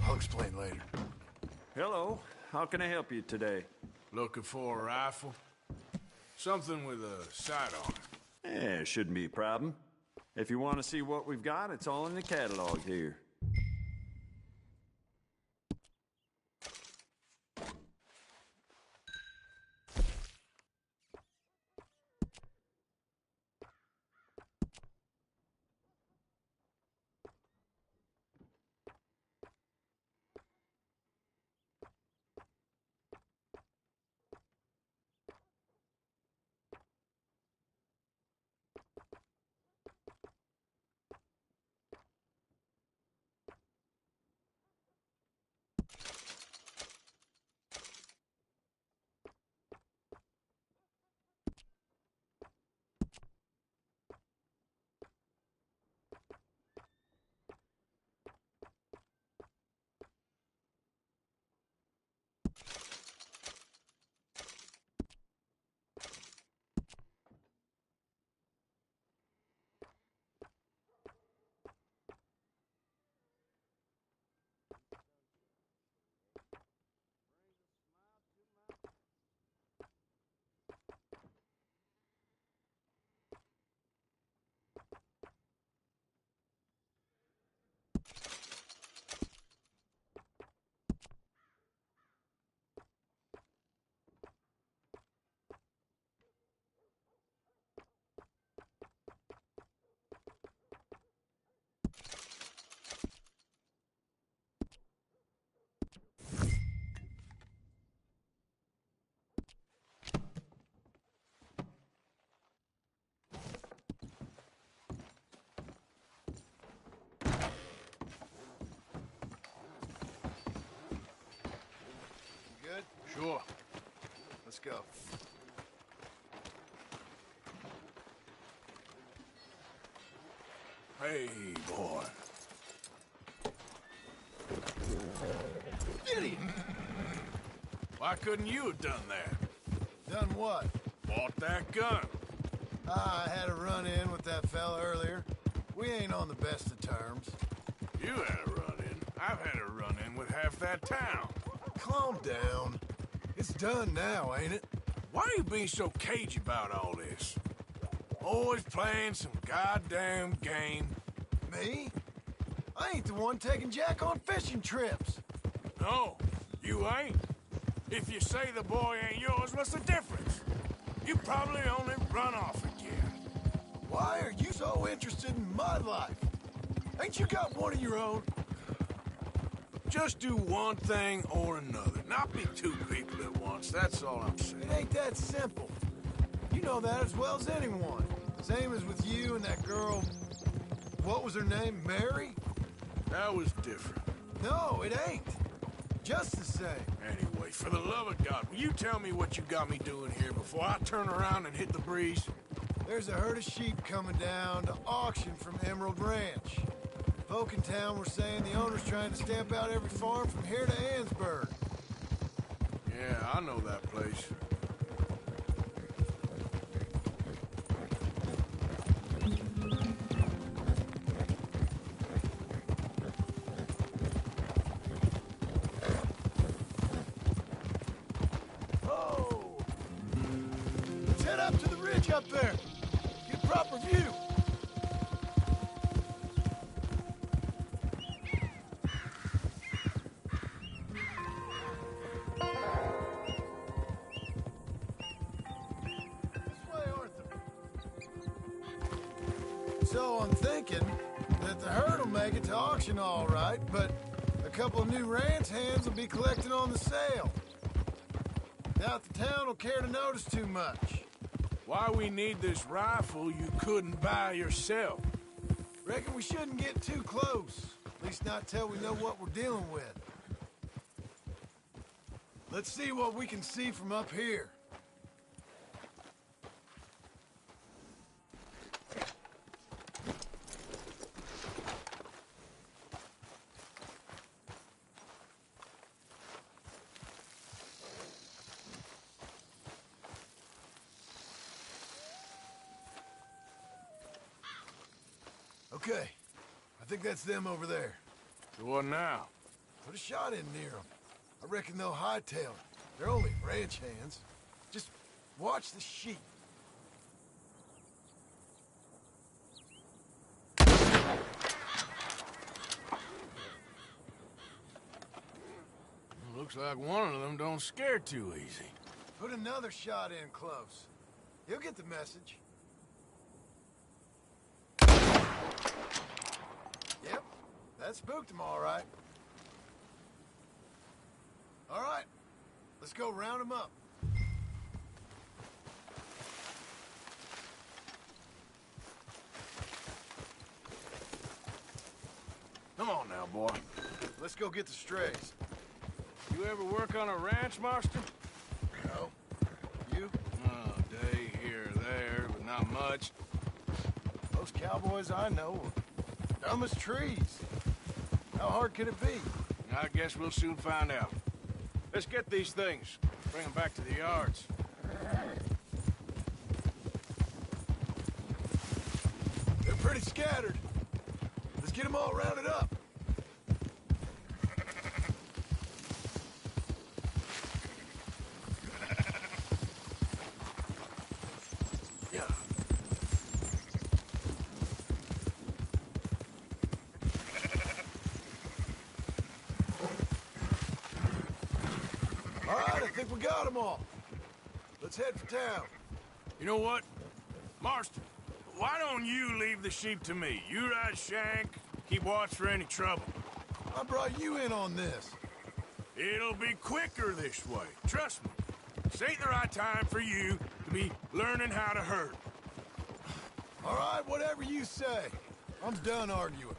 I'll explain later. Hello. How can I help you today? Looking for a rifle? Something with a sight on it. Yeah, it shouldn't be a problem. If you want to see what we've got, it's all in the catalog here. Good? Sure. Let's go. Hey, boy. Idiot! Why couldn't you have done that? Done what? Bought that gun. I had a run-in with that fella earlier. We ain't on the best of terms. You had a run-in. I've had a run-in with half that town. Calm down. It's done now, ain't it? Why are you being so cagey about all this? Always playing some goddamn game. Me? I ain't the one taking Jack on fishing trips. No, you ain't. If you say the boy ain't yours, what's the difference? You probably only run off again. Why are you so interested in my life? Ain't you got one of your own? Just do one thing or another. Not be two people at once, that's all I'm saying. It ain't that simple. You know that as well as anyone. Same as with you and that girl... What was her name? Mary? That was different. No, it ain't. Just the same. Anyway, for the love of God, will you tell me what you got me doing here before I turn around and hit the breeze? There's a herd of sheep coming down to auction from Emerald Ranch. Folk in town were saying the owner's trying to stamp out every farm from here to Ansburg. Yeah, I know that place. Oh! Let's head up to the ridge up there. Get a proper view. So I'm thinking that the herd will make it to auction all right, but a couple of new ranch hands will be collecting on the sale. Doubt the town will care to notice too much. Why we need this rifle you couldn't buy yourself? Reckon we shouldn't get too close. At least not till we know what we're dealing with. Let's see what we can see from up here. Okay. I think that's them over there. So what now? Put a shot in near them. I reckon they'll hightail it. They're only ranch hands. Just watch the sheep. Looks like one of them don't scare too easy. Put another shot in close. He'll get the message. Yep, that spooked him all right. All right, let's go round him up. Come on now, boy. Let's go get the strays. You ever work on a ranch, Marston? No. You? Oh, day here or there, but not much. Those cowboys I know are dumb as trees. How hard could it be? I guess we'll soon find out. Let's get these things. Bring them back to the yards. They're pretty scattered. Let's get them all rounded up. We got them all. Let's head for town. You know what? Marston, why don't you leave the sheep to me? You ride Shank, keep watch for any trouble. I brought you in on this. It'll be quicker this way. Trust me. This ain't the right time for you to be learning how to herd. All right, whatever you say. I'm done arguing.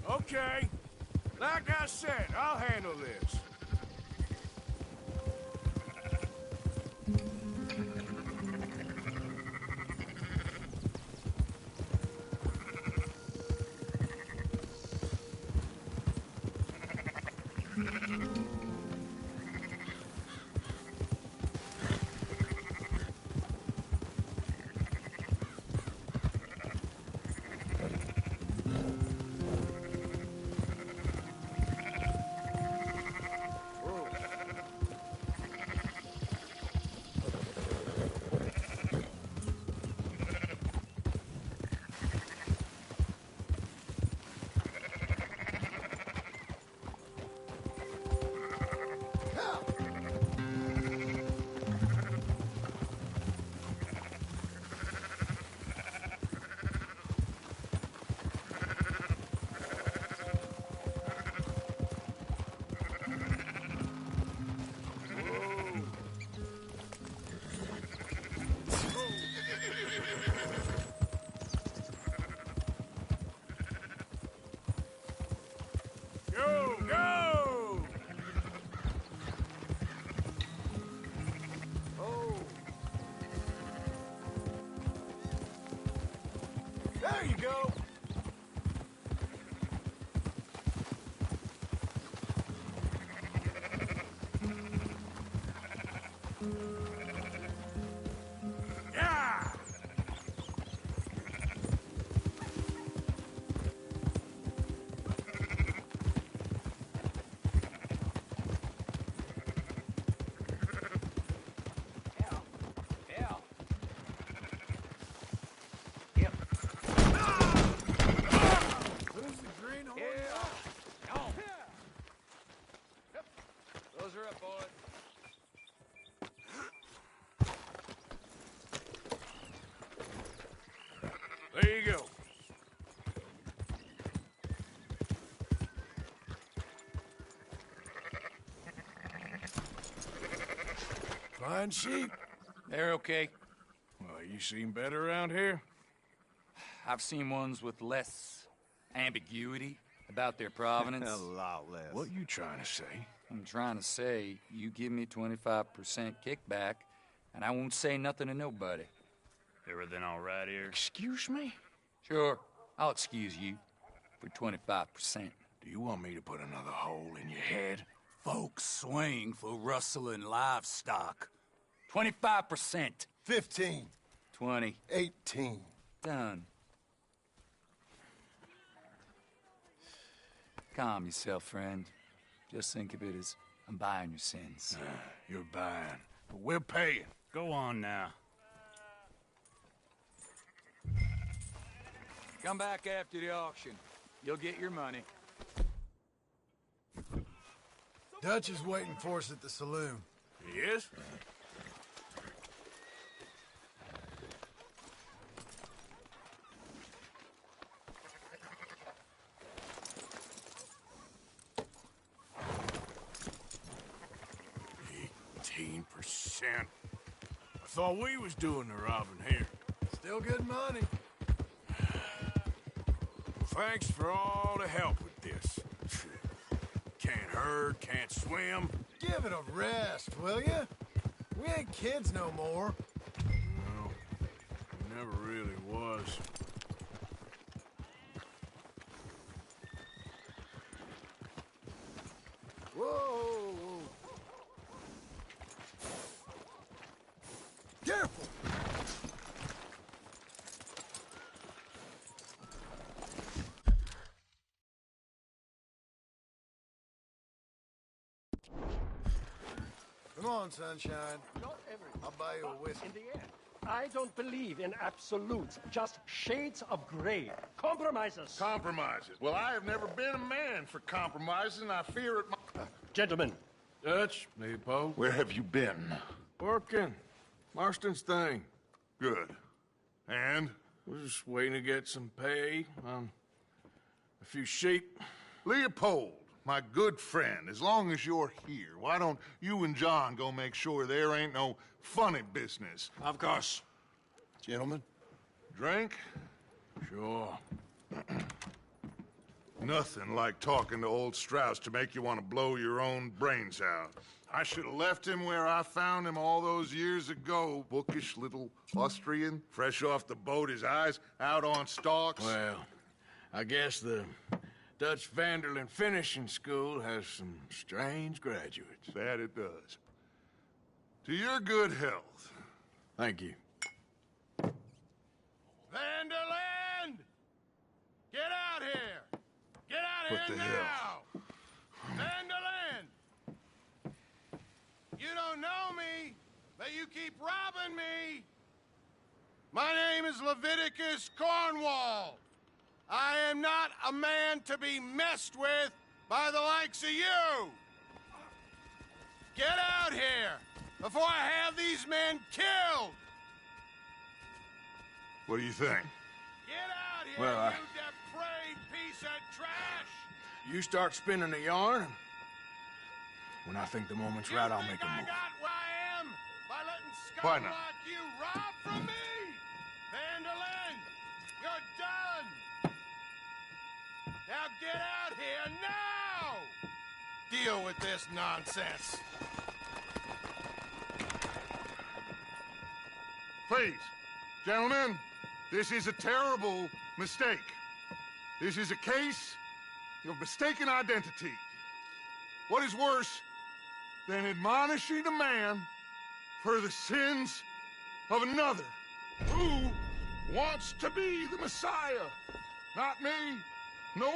Okay. Like I said, I'll handle this. There you go. Yeah. There you go. Fine sheep. They're okay. Well, you seem better around here? I've seen ones with less ambiguity about their provenance. A lot less. What you trying to say? I'm trying to say, you give me 25% kickback, and I won't say nothing to nobody. Everything all right here? Excuse me? Sure, I'll excuse you for 25%. Do you want me to put another hole in your head? Folks swing for rustling livestock. 25%. 15. 20. 18. Done. Calm yourself, friend. Just think of it as I'm buying your sins. You're buying, but we're paying. Go on now. Come back after the auction. You'll get your money. Dutch is waiting for us at the saloon. He is? I thought we was doing the robbing here. Still good money. Thanks for all the help with this. Can't herd, can't swim. Give it a rest, will ya? We ain't kids no more. No, never really was. Whoa! Careful! Come on, sunshine. Not everything. I'll buy you a whiskey. In the end, I don't believe in absolutes, just shades of gray. Compromises. Compromises. Well, I have never been a man for compromises, and I fear it. Gentlemen. Dutch, me, Poe. Where have you been? Working. Marston's thing. Good. And? We're just waiting to get some pay on a few sheep. Leopold, my good friend, as long as you're here, why don't you and John go make sure there ain't no funny business? Of course. Gentlemen? Drink? Sure. Nothing like talking to old Strauss to make you want to blow your own brains out. I should have left him where I found him all those years ago. Bookish little Austrian, fresh off the boat, his eyes out on stalks. Well, I guess the Dutch Vanderlyn Finishing School has some strange graduates. That it does. To your good health. Thank you. Vanderland! Get out here! Get out What here the now! hell? Vanderland! You don't know me, but you keep robbing me! My name is Leviticus Cornwall. I am not a man to be messed with by the likes of you! Get out here before I have these men killed! What do you think? Get out here, Well, you depraved piece of trash! You start spinning the yarn, when I think the moment's right, I'll make a I move. got where I am by letting Why scum not? like you rob from me! Vanderlyn, you're done! Now get out here now! Deal with this nonsense. Please, gentlemen, this is a terrible mistake. This is a case of mistaken identity. What is worse than admonishing a man for the sins of another who wants to be the Messiah? Not me, nor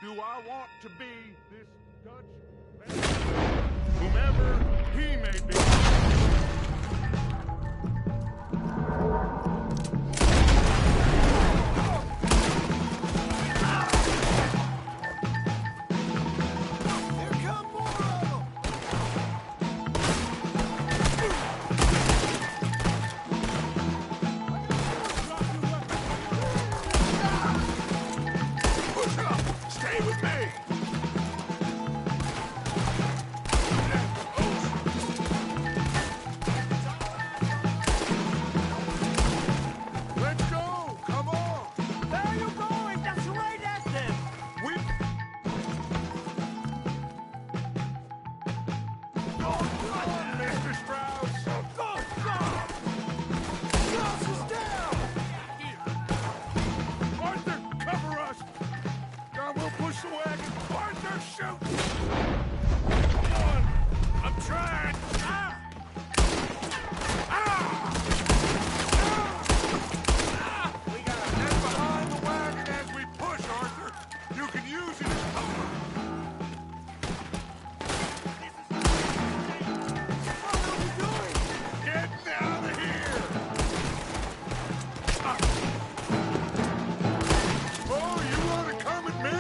do I want to be this Dutch man, whomever he may be. Stay with me! shoot! I'm trying! We got a net behind the wagon as we push, Arthur. You can use it as cover. What are we doing? Getting out of here! Oh, you want to come at me?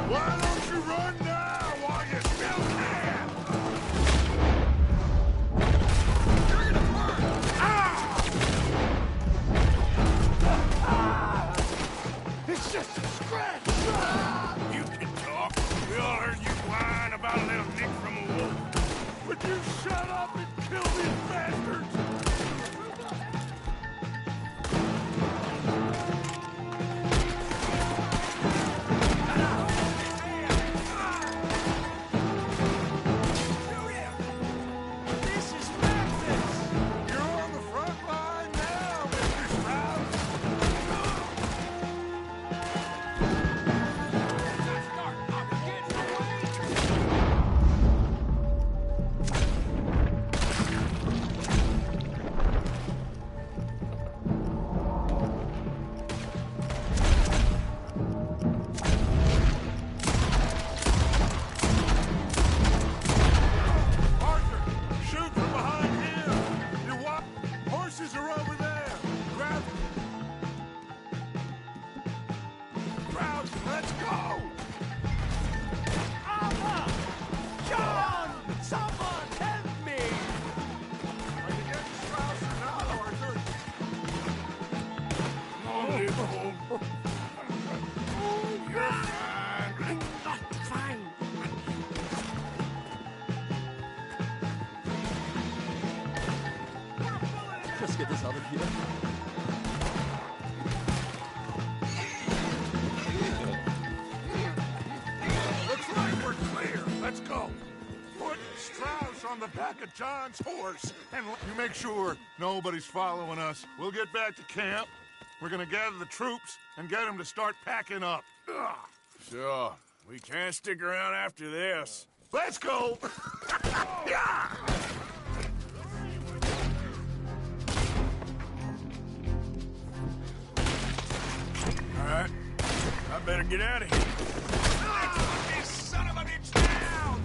Why don't you run now while you still can? You're gonna burn! It's just a scratch! You can talk. We all heard you whine about a little nick from a wolf. Would you shut up and kill these bastards? This is madness! You're on the front line now, Mr. Strauss. Arthur, shoot from behind him. Your horses are over there. Grab Crouch, let's go! Allah! John! Someone help me! Are you getting Strauss or not, Arthur? Fine. Let's get this out of here. Looks like we're clear. Let's go. Put Strauss on the back of John's horse, and you make sure nobody's following us. We'll get back to camp. We're gonna gather the troops and get them to start packing up. Ugh. Sure. We can't stick around after this. Let's go! Yeah! All right. I better get out of here. Put this son of a bitch down!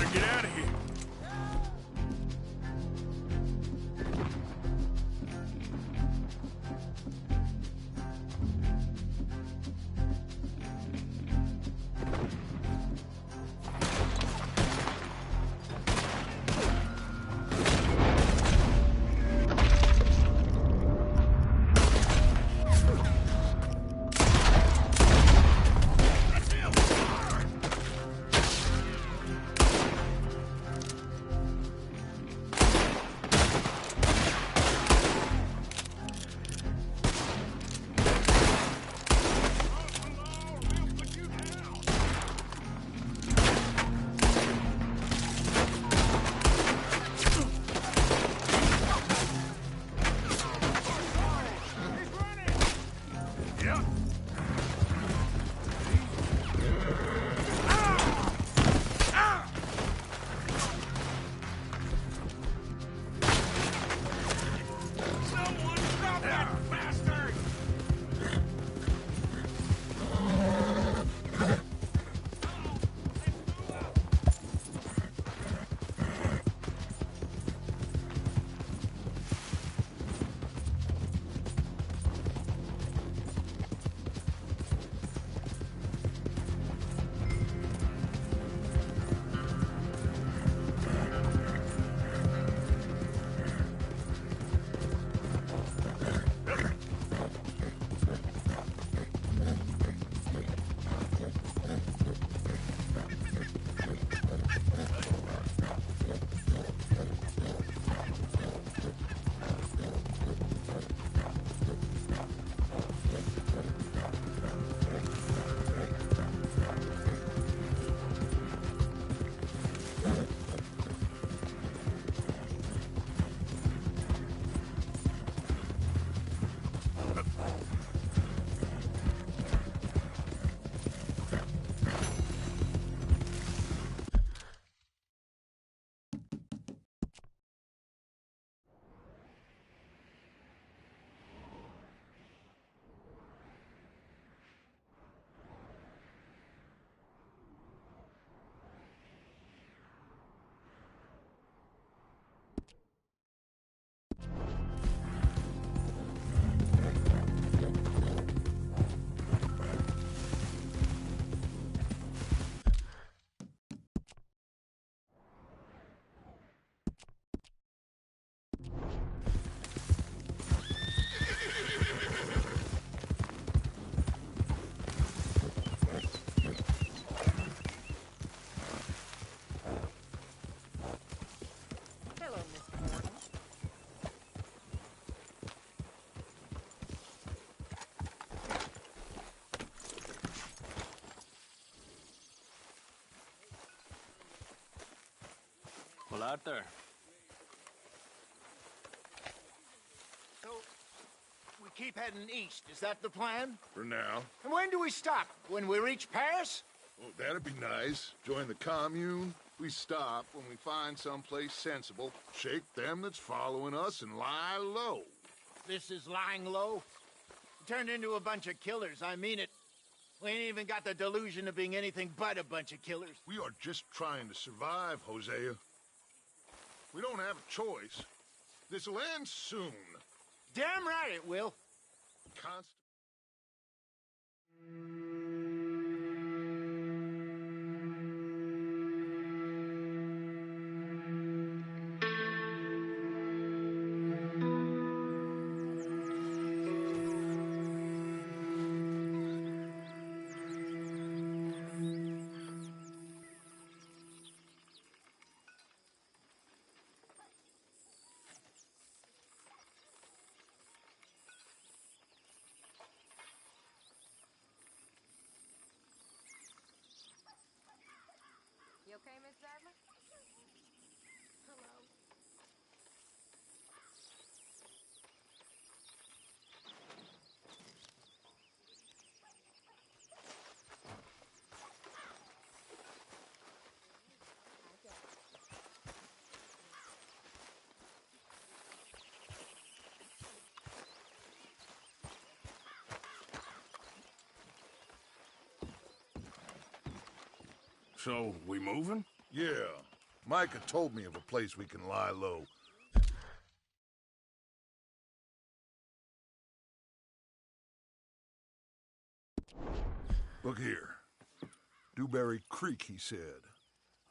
better get out of here. Well, out there. So, we keep heading east. Is that the plan? For now. And when do we stop? When we reach Paris? Well, that'd be nice. Join the commune. We stop when we find someplace sensible, shake them that's following us, and lie low. This is lying low? We turned into a bunch of killers, I mean it. We ain't even got the delusion of being anything but a bunch of killers. We are just trying to survive, Hosea. We don't have a choice. This'll end soon. Damn right it will. You okay, Miss Sadler? Hello. So, we moving? Yeah. Micah told me of a place we can lie low. Look here. Dewberry Creek, he said.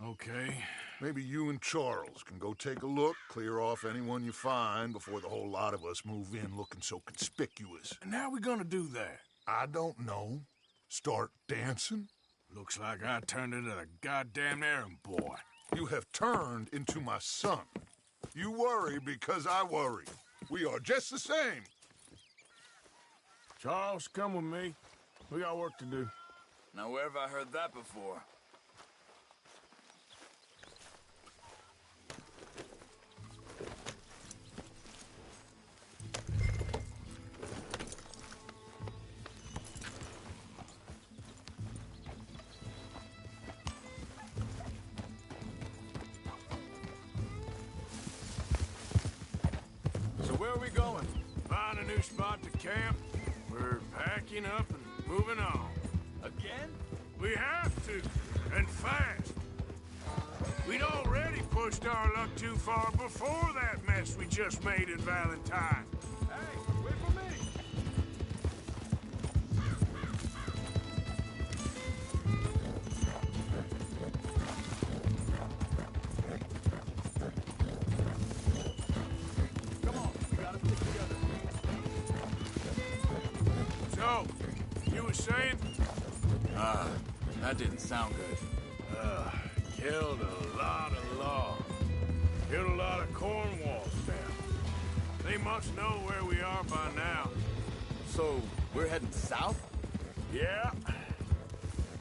Okay. Maybe you and Charles can go take a look, clear off anyone you find before the whole lot of us move in looking so conspicuous. And how are we gonna do that? I don't know. Start dancing? Looks like I turned into the goddamn errand boy. You have turned into my son. You worry because I worry. We are just the same. Charles, come with me. We got work to do. Now, where have I heard that before? So where are we going? Find a new spot to camp. We're packing up and moving on. Again? We have to, and fast. We'd already pushed our luck too far before that mess we just made in Valentine. Hey, wait for me! Come on, we gotta stick together. So, you were saying? That didn't sound good. Killed a lot of logs. Killed a lot of corn walls down. They must know where we are by now. So, we're heading south? Yeah.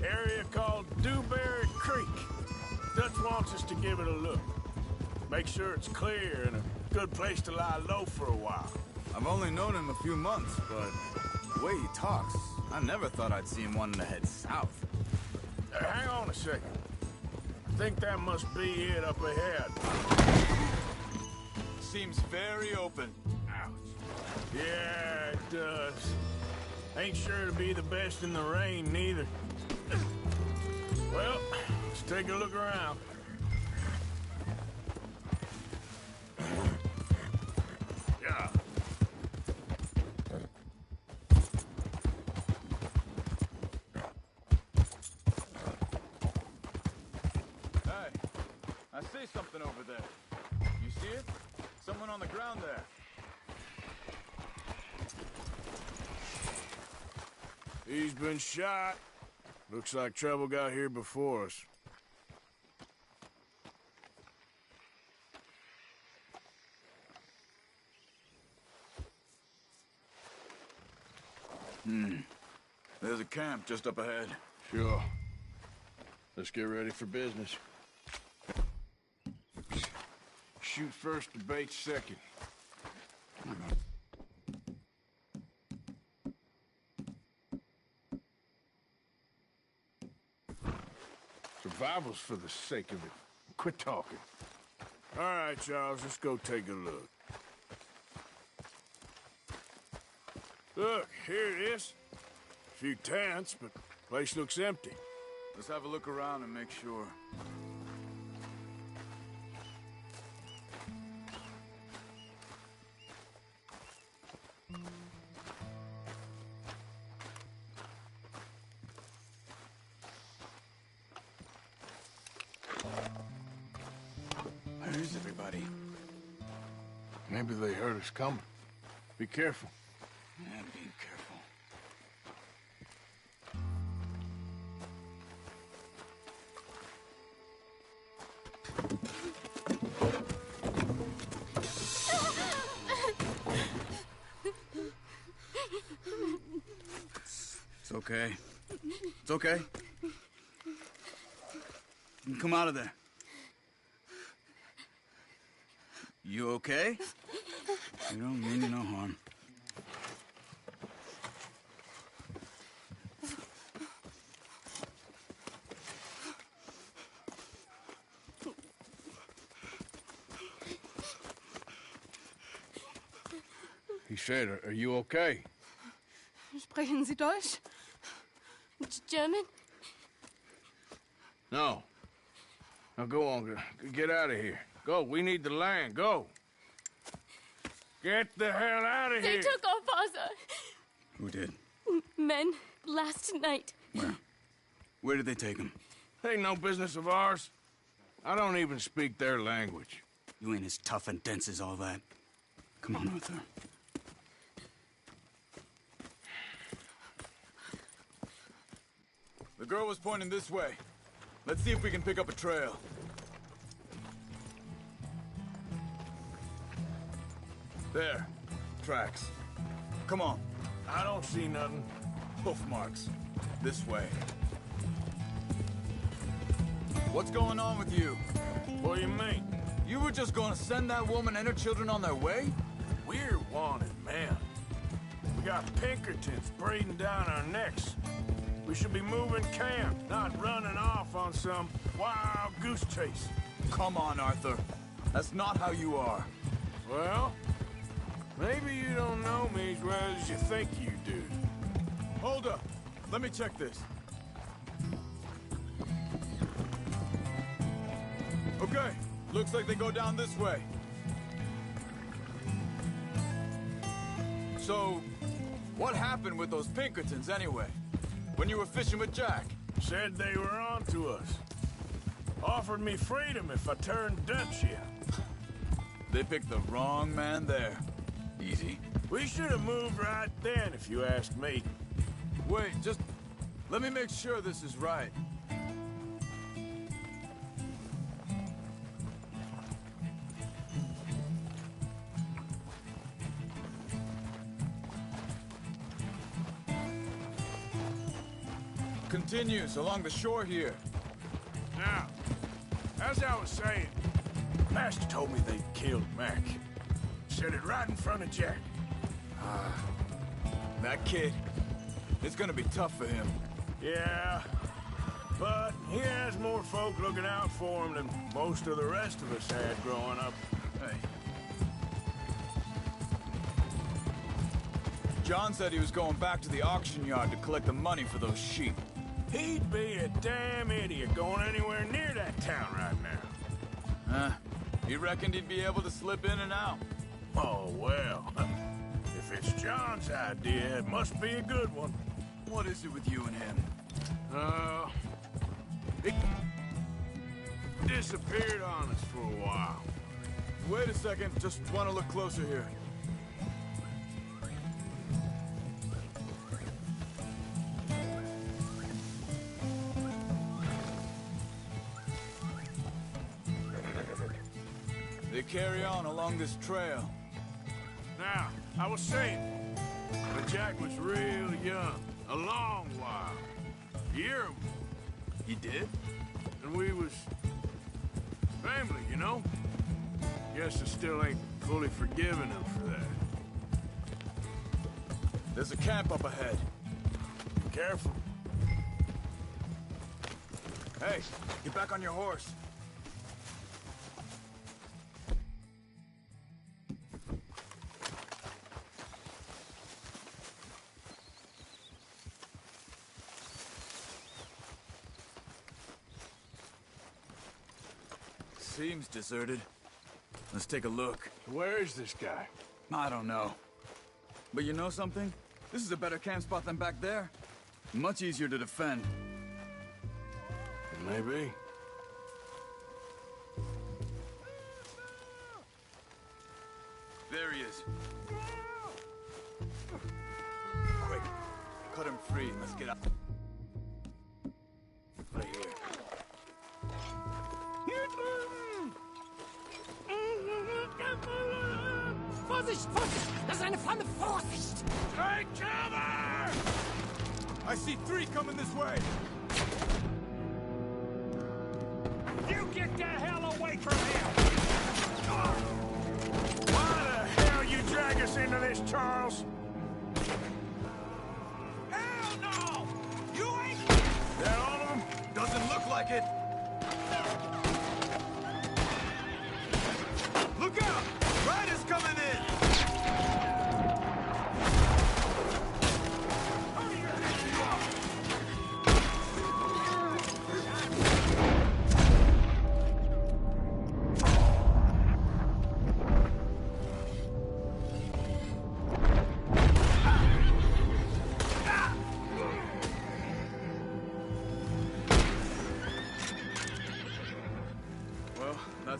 Area called Dewberry Creek. Dutch wants us to give it a look. Make sure it's clear and a good place to lie low for a while. I've only known him a few months, but the way he talks, I never thought I'd see him wanting to head south. Hang on a second. I think that must be it up ahead. Seems very open. Ouch. Yeah, it does. Ain't sure to be the best in the rain, neither. Well, let's take a look around. Yeah. I see something over there. You see it? Someone on the ground there. He's been shot. Looks like trouble got here before us. There's a camp just up ahead. Sure. Let's get ready for business. Shoot first, debate second. Survival's for the sake of it. Quit talking. All right, Charles, let's go take a look. Look, here it is. A few tents, but place looks empty. Let's have a look around and make sure. Where's everybody? Maybe they heard us coming. Be careful. Yeah, be careful. It's okay. It's okay. You can come out of there. You okay? You don't mean you no harm. He said, are you okay? Sprechen Sie Deutsch? German? No. Now go on, get out of here. Go, we need the land, go. Get the hell out of They here. took off Ozza. Who did? Men, last night. Where? Where did they take him? Ain't no business of ours. I don't even speak their language. You ain't as tough and dense as all that. Come on, Arthur. The girl was pointing this way. Let's see if we can pick up a trail. There. Tracks. Come on. I don't see nothing. Hoof marks. This way. What's going on with you? What do you mean? You were just gonna send that woman and her children on their way? We're wanted, man. We got Pinkertons breathing down our necks. We should be moving camp, not running off on some wild goose chase. Come on, Arthur. That's not how you are. Well, maybe you don't know me as well as you think you do. Hold up. Let me check this. Okay. Looks like they go down this way. So, what happened with those Pinkertons anyway? When you were fishing with Jack? Said they were on to us. Offered me freedom if I turned Dutch here. They picked the wrong man there. Easy. We should have moved right then, if you ask me. Wait, just let me make sure this is right. Continues along the shore here. Now, as I was saying, Master told me they killed Mac. Said it right in front of Jack. That kid, it's gonna be tough for him. Yeah, but he has more folk looking out for him than most of the rest of us had growing up. Hey. John said he was going back to the auction yard to collect the money for those sheep. He'd be a damn idiot going anywhere near that town right now. He reckoned he'd be able to slip in and out. Oh, well. If it's John's idea, it must be a good one. What is it with you and him? He disappeared on us for a while. Wait a second, just want to look closer here. They carry on along this trail. Now, I was saying, but Jack was real young, a long while. Year He did? and we was family, you know? Guess I still ain't fully forgiven him for that. There's a camp up ahead. Careful. Hey, get back on your horse. Seems deserted. Let's take a look. Where is this guy? I don't know. But you know something? This is a better camp spot than back there. Much easier to defend. Maybe. There he is. Quick, cut him free and let's get out. Right here. Vorsicht, Vorsicht! Das ist eine Falle! Vorsicht! Take cover! I see 3 coming this way. You get the hell away from him! Why the hell you drag us into this, Charles? Hell no! You ain't... That all of them? Doesn't look like it. Look out! Riders coming in!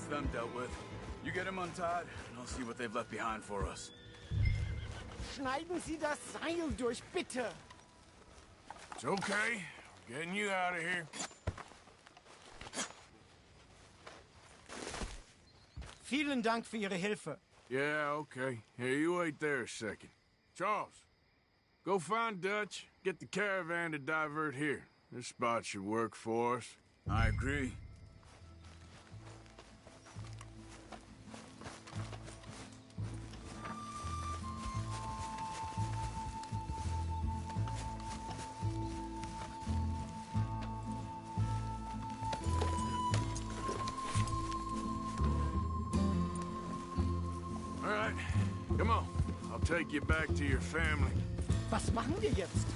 them dealt with. You get them untied, and I'll see what they've left behind for us. Schneiden Sie das Seil durch, bitte. It's okay. We're getting you out of here. Vielen Dank für Ihre Hilfe. Yeah, okay. Here, you wait there a second. Charles, go find Dutch. Get the caravan to divert here. This spot should work for us. I agree. All right, come on. I'll take you back to your family. Was machen wir jetzt?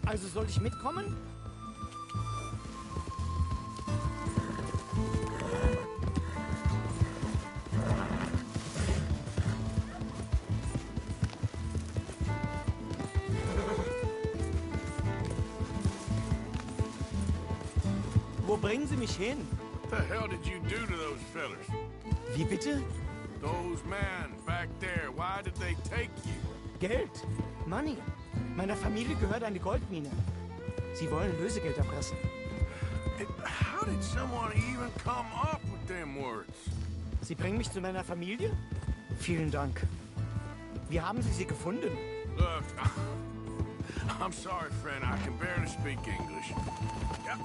Also soll ich mitkommen? Wo bringen Sie mich hin? What the hell did you do to those fellas? Wie bitte? Those men back there, why did they take you? Geld. Money. Meiner Familie gehört eine Goldmine. Sie wollen Lösegeld erpressen. How did someone even come up with them words? Sie bringen mich zu meiner Familie? Vielen Dank. Wie haben Sie sie gefunden? Look, I'm sorry, friend. I can barely speak English. Yeah.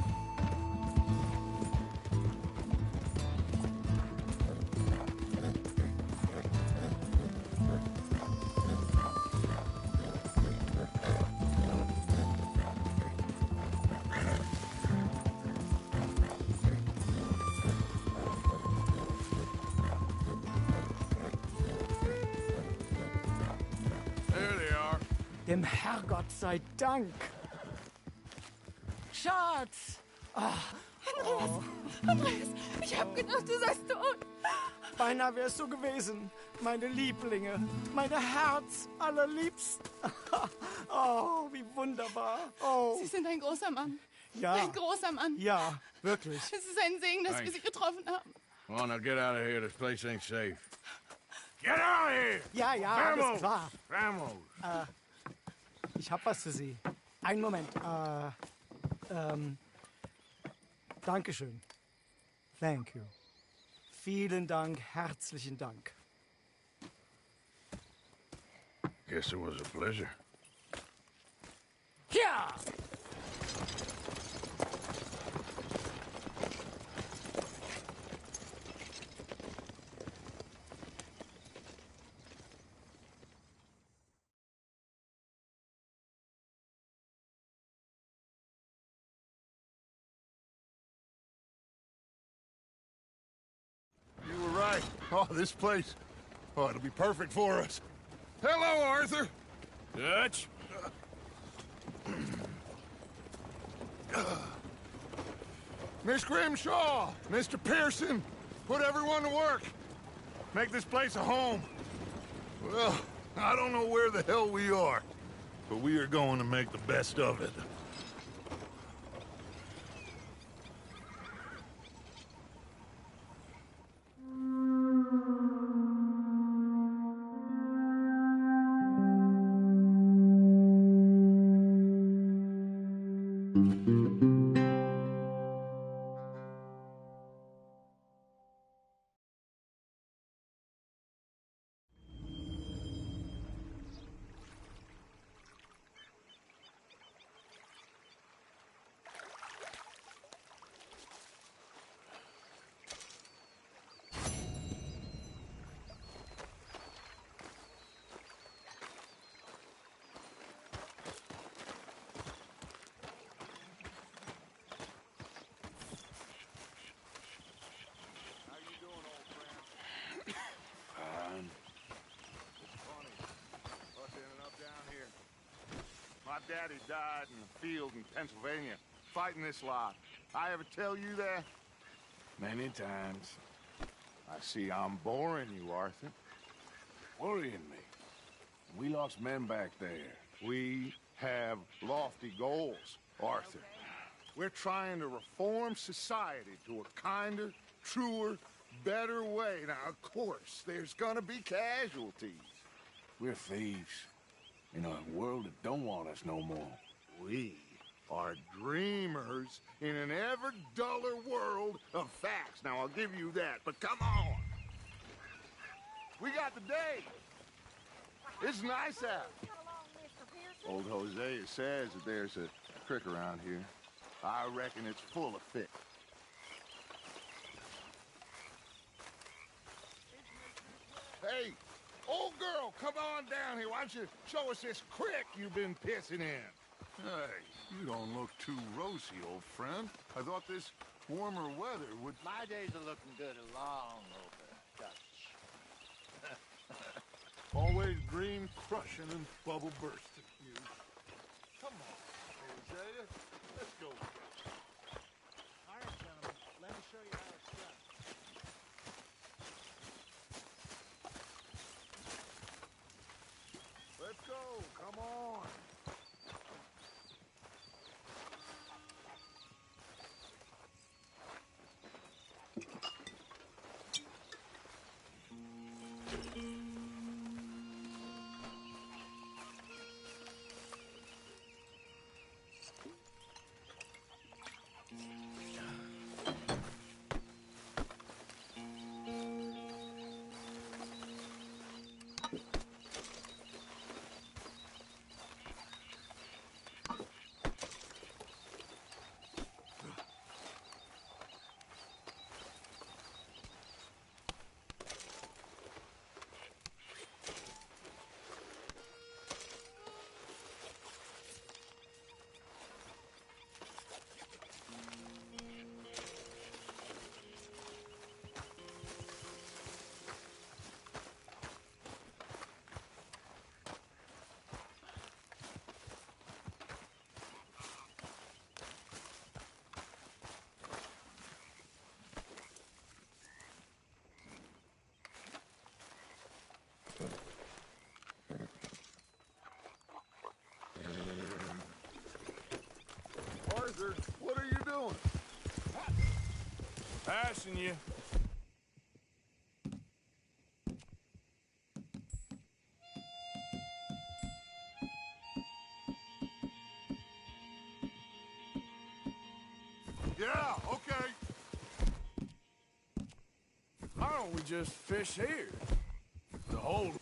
Dem Herrgott sei Dank. Schatz! Andreas, ich hab gedacht, du seist tot. Beinahe wärst du gewesen. Meine Lieblinge, meine Herz allerliebsten. Oh, wie wunderbar. Oh. Sie sind ein großer Mann. Ja. Ein großer Mann. Ja, wirklich. Es ist ein Segen, dass wir Sie getroffen haben. Come on, now get out of here. This place ain't safe. Get out of here! Ja, ja, Vamos! alles klar. Vamos! Ich hab was für Sie. Einen Moment. Dankeschön. Thank you. Vielen Dank, herzlichen Dank. Guess it was a pleasure. Ja! You were right. Oh, this place. Oh, it'll be perfect for us. Hello, Arthur. Dutch? Miss Grimshaw, Mr. Pearson, put everyone to work. Make this place a home. Well, I don't know where the hell we are, but we are going to make the best of it. My daddy died in the field in Pennsylvania, fighting this lot. I ever tell you that? Many times. I see I'm boring you, Arthur. Worrying me. We lost men back there. We have lofty goals, Arthur. We're trying to reform society to a kinder, truer, better way. Now, of course, there's gonna be casualties. We're thieves in a world that don't want us no more. We are dreamers in an ever duller world of facts. Now, I'll give you that, but come on. We got the day. It's nice out. Old Hosea says that there's a creek around here. I reckon it's full of fish. Hey, old girl, come on down here. Why don't you show us this creek you've been pissing in? Hey, you don't look too rosy, old friend. I thought this warmer weather would... My days are looking good along over Dutch. Always dream crushing and bubble bursting. You. Come on, Hosea. Let's go. All right, gentlemen. Let me show you how it's done. Let's go. Come on. Arthur, what are you doing? Passing you. Yeah, okay. Why don't we just fish here? The whole...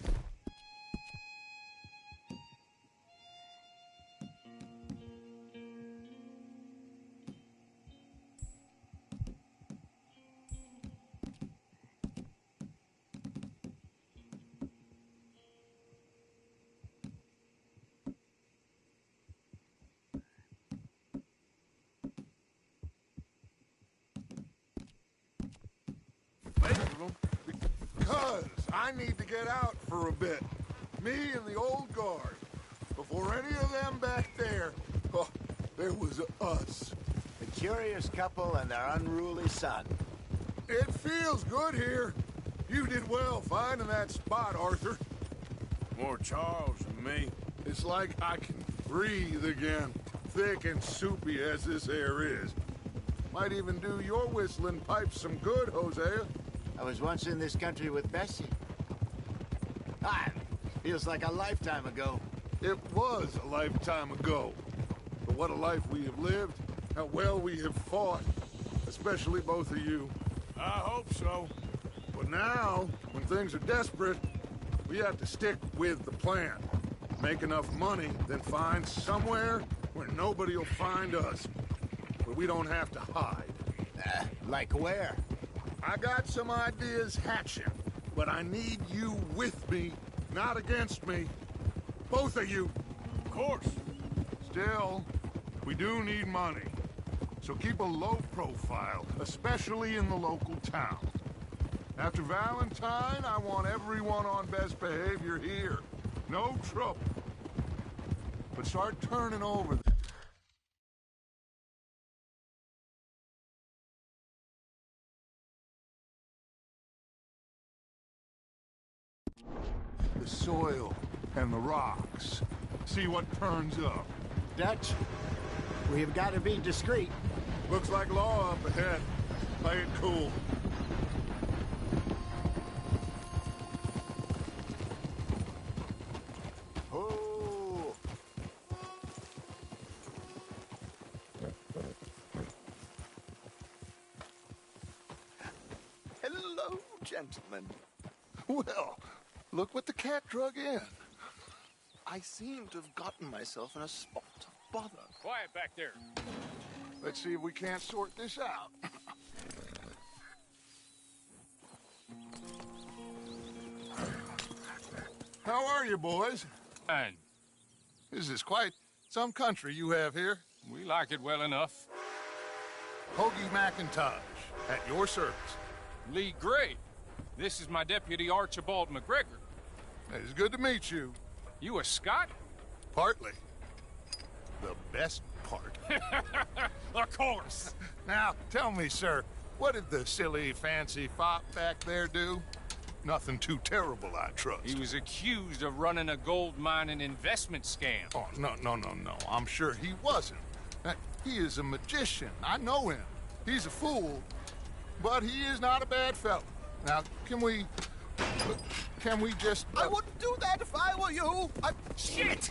Because I need to get out for a bit. Me and the old guard. Before any of them back there, oh, there was us. The curious couple and their unruly son. It feels good here. You did well finding that spot, Arthur. More Charles than me. It's like I can breathe again, thick and soupy as this air is. Might even do your whistling pipes some good, Hosea. I was once in this country with Bessie. Feels like a lifetime ago. It was a lifetime ago. But what a life we have lived. How well we have fought. Especially both of you. I hope so. But now, when things are desperate, we have to stick with the plan. Make enough money, then find somewhere where nobody will find us. Where we don't have to hide. Like where? I got some ideas hatching, but I need you with me, not against me. Both of you. Of course. Still, we do need money. So keep a low profile, especially in the local town. After Valentine, I want everyone on best behavior here. No trouble. But start turning over the soil and the rocks. See what turns up. Dutch, we've got to be discreet. Looks like law up ahead. Play it cool. gentlemen. Well, look what the cat drug in. I seem to have gotten myself in a spot of bother. Quiet back there. Let's see if we can't sort this out. How are you, boys? Fine. This is quite some country you have here. We like it well enough. Hoagie McIntosh, at your service. Lee Gray. This is my deputy, Archibald McGregor. It's good to meet you. You a Scot? Partly. The best part. Of course. Now, tell me, sir, what did the silly, fancy fop back there do? Nothing too terrible, I trust. He was accused of running a gold mining investment scam. Oh, no. I'm sure he wasn't. He is a magician. I know him. He's a fool, but he is not a bad fellow. Now, can we just... I wouldn't do that if I were you. Shit!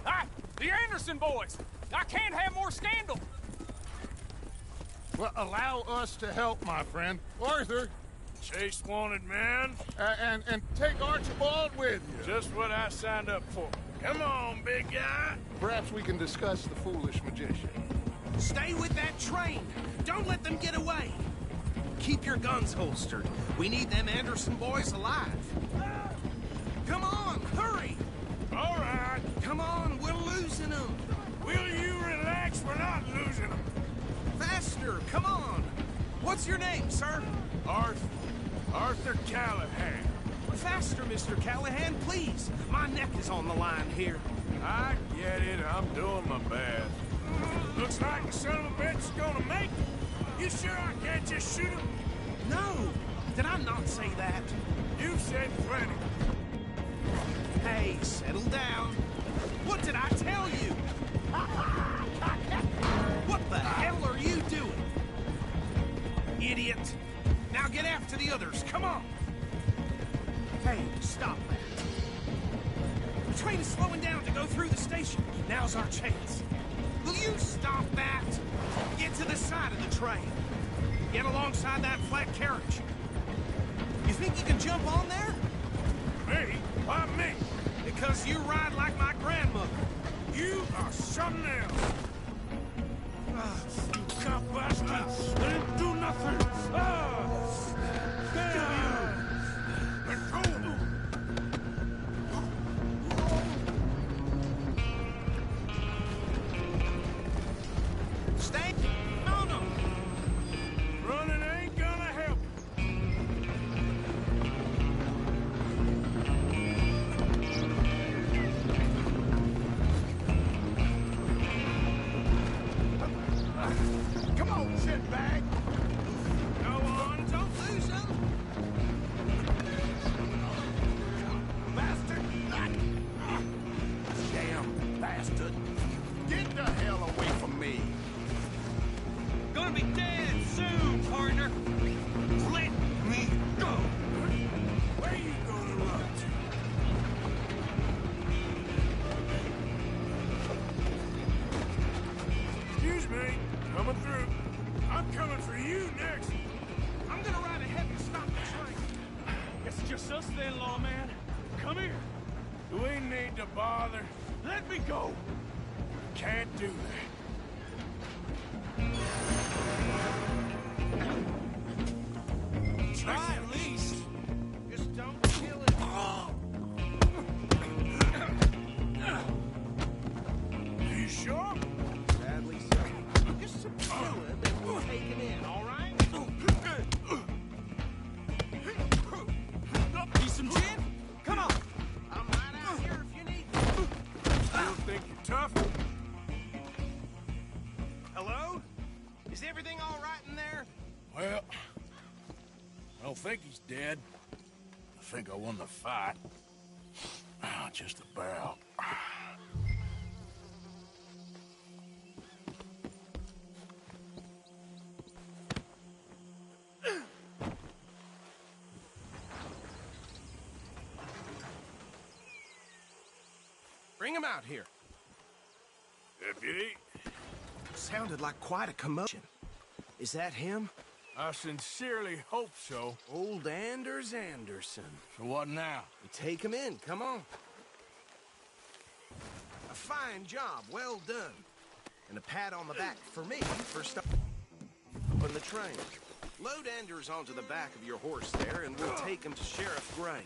The Anderson boys! I can't have more scandal! Well, allow us to help, my friend. Arthur! Chase wanted man. And take Archibald with you. Just what I signed up for. Come on, big guy. Perhaps we can discuss the foolish magician. Stay with that train. Don't let them get away. Keep your guns holstered. We need them Anderson boys alive. Come on, hurry. All right. Come on, we're losing them. Will you relax? We're not losing them. Faster, come on. What's your name, sir? Arthur Callahan. Faster, Mr. Callahan, please. My neck is on the line here. I get it. I'm doing my best. Looks like the son of a bitch is gonna make it. You sure I can't just shoot him? No. Did I not say that? You said plenty. Hey, settle down. What did I tell you? What the hell are you doing? Idiot. Now get after the others. Come on. Hey, stop that. The train is slowing down to go through the station. Now's our chance. Will you stop that? Get to the side of the train. Get alongside that flat carriage. You think you can jump on there? Me? Why me? Because you ride like my grandmother. You are something else. You cop bastards! They didn't do nothing! Let go! Stay on them! Running ain't gonna help. Come on, shitbag! Go on, don't lose them! Bastard! Damn bastard! Get the hell away from me! Gonna be dead soon, partner! Let me go! Where you gonna run to? Excuse me, coming through. I'm coming for you next. I'm gonna ride ahead and stop the train. Guess it's just us then, lawman. Come here. Do we need to bother? Let me go. Can't do that. Try at least. Just don't kill it. You sure? Sadly so. Just subdue him and we'll take him in, all right? Need some gin? Come on. I'm right out here if you need me. Still think you're tough? Hello? Is everything all right in there? Well, I don't think he's dead. I think I won the fight. Just about. Bring him out here. Deputy? Sounded like quite a commotion. Is that him? I sincerely hope so. Old Anders Anderson. So what now? You take him in, come on. A fine job, well done. And a pat on the back for me for stopping the train. Load Anders onto the back of your horse there, and we'll take him to Sheriff Gray.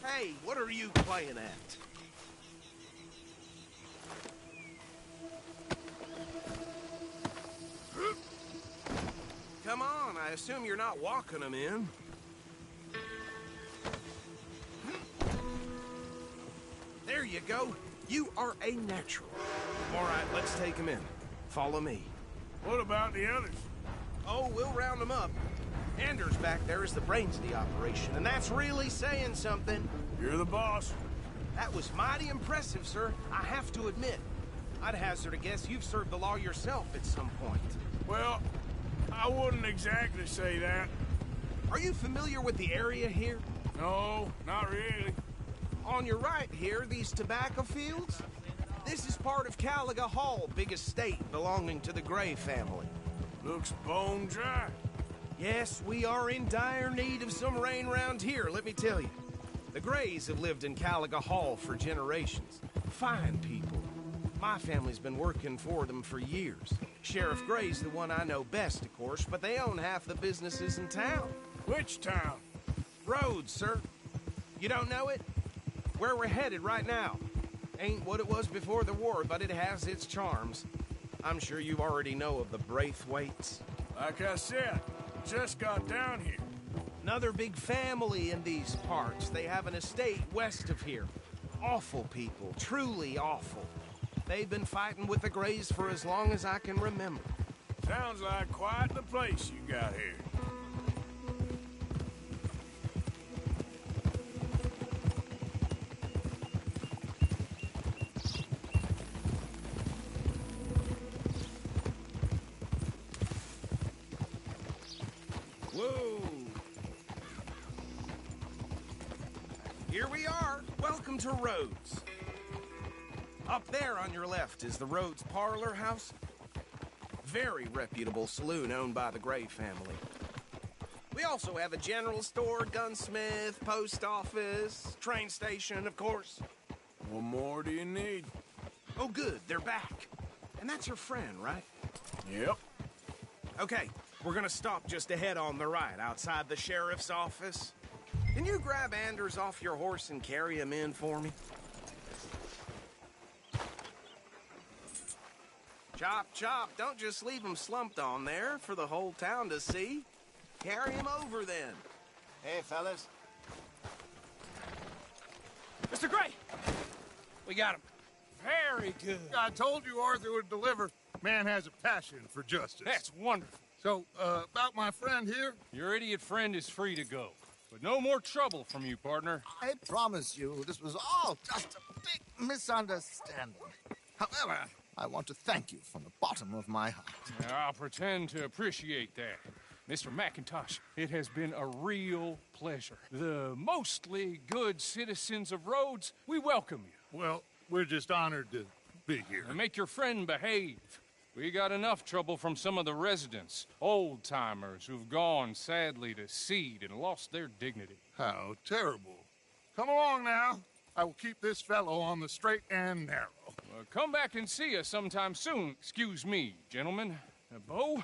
Hey, what are you playing at? Come on, I assume you're not walking him in. There you go. You are a natural. All right, let's take him in. Follow me. What about the others? Oh, we'll round them up. Anders back there is the brains of the operation, and that's really saying something. You're the boss. That was mighty impressive, sir. I have to admit. I'd hazard a guess you've served the law yourself at some point. Well, I wouldn't exactly say that. Are you familiar with the area here? No, not really. On your right here, these tobacco fields? This is part of Caliga Hall, big estate belonging to the Gray family. Looks bone dry. Yes, we are in dire need of some rain round here, let me tell you. The Grays have lived in Caliga Hall for generations. Fine people. My family's been working for them for years. Sheriff Gray's the one I know best, of course, but they own half the businesses in town. Which town? Rhodes, sir. You don't know it? Where we're headed right now. Ain't what it was before the war, but it has its charms. I'm sure you already know of the Braithwaites. Like I said, just got down here. Another big family in these parts. They have an estate west of here. Awful people, truly awful. They've been fighting with the Grays for as long as I can remember. Sounds like quite the place you got here. Whoa! Here we are. Welcome to Rhodes. Up there on your left is the Rhodes Parlor House. Very reputable saloon owned by the Gray family. We also have a general store, gunsmith, post office, train station, of course. What more do you need? Oh, good. They're back. And that's your friend, right? Yep. Okay, we're gonna stop just ahead on the right, outside the sheriff's office. Can you grab Anders off your horse and carry him in for me? Chop, chop. Don't just leave him slumped on there for the whole town to see. Carry him over, then. Hey, fellas. Mr. Gray! We got him. Very good. I told you Arthur would deliver. Man has a passion for justice. That's wonderful. So, about my friend here? Your idiot friend is free to go. But no more trouble from you, partner. I promise you, this was all just a big misunderstanding. However, I want to thank you from the bottom of my heart. I'll pretend to appreciate that. Mr. McIntosh, it has been a real pleasure. The mostly good citizens of Rhodes, we welcome you. Well, we're just honored to be here. And make your friend behave. We got enough trouble from some of the residents, old-timers who've gone, sadly, to seed and lost their dignity. How terrible. Come along now. I will keep this fellow on the straight and narrow. Come back and see us sometime soon. Excuse me, gentlemen. Bo,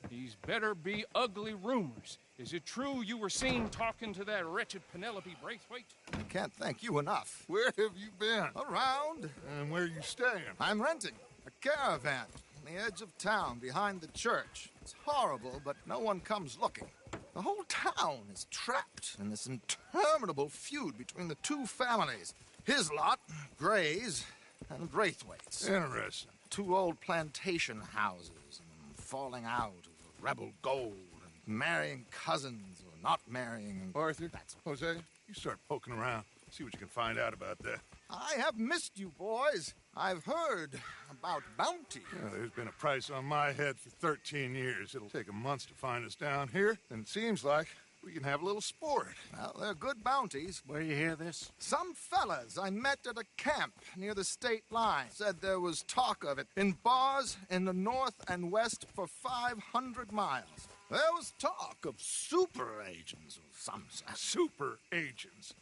these better be ugly rumors. Is it true you were seen talking to that wretched Penelope Braithwaite? I can't thank you enough. Where have you been? Around. And where are you staying? I'm renting a caravan on the edge of town behind the church. It's horrible, but no one comes looking. The whole town is trapped in this interminable feud between the two families. His lot, Gray's, and Braithwaite's. Interesting. Two old plantation houses, and falling out over rebel gold, and marrying cousins or not marrying. Arthur, Jose, you start poking around. See what you can find out about that. I have missed you, boys. I've heard about bounty. Yeah, there's been a price on my head for 13 years. It'll take a month to find us down here, and it seems like We can have a little sport. Well, they're good bounties. Where you hear this? Some fellas I met at a camp near the state line said there was talk of it in bars in the north and west for 500 miles. There was talk of super agents or some Super agents.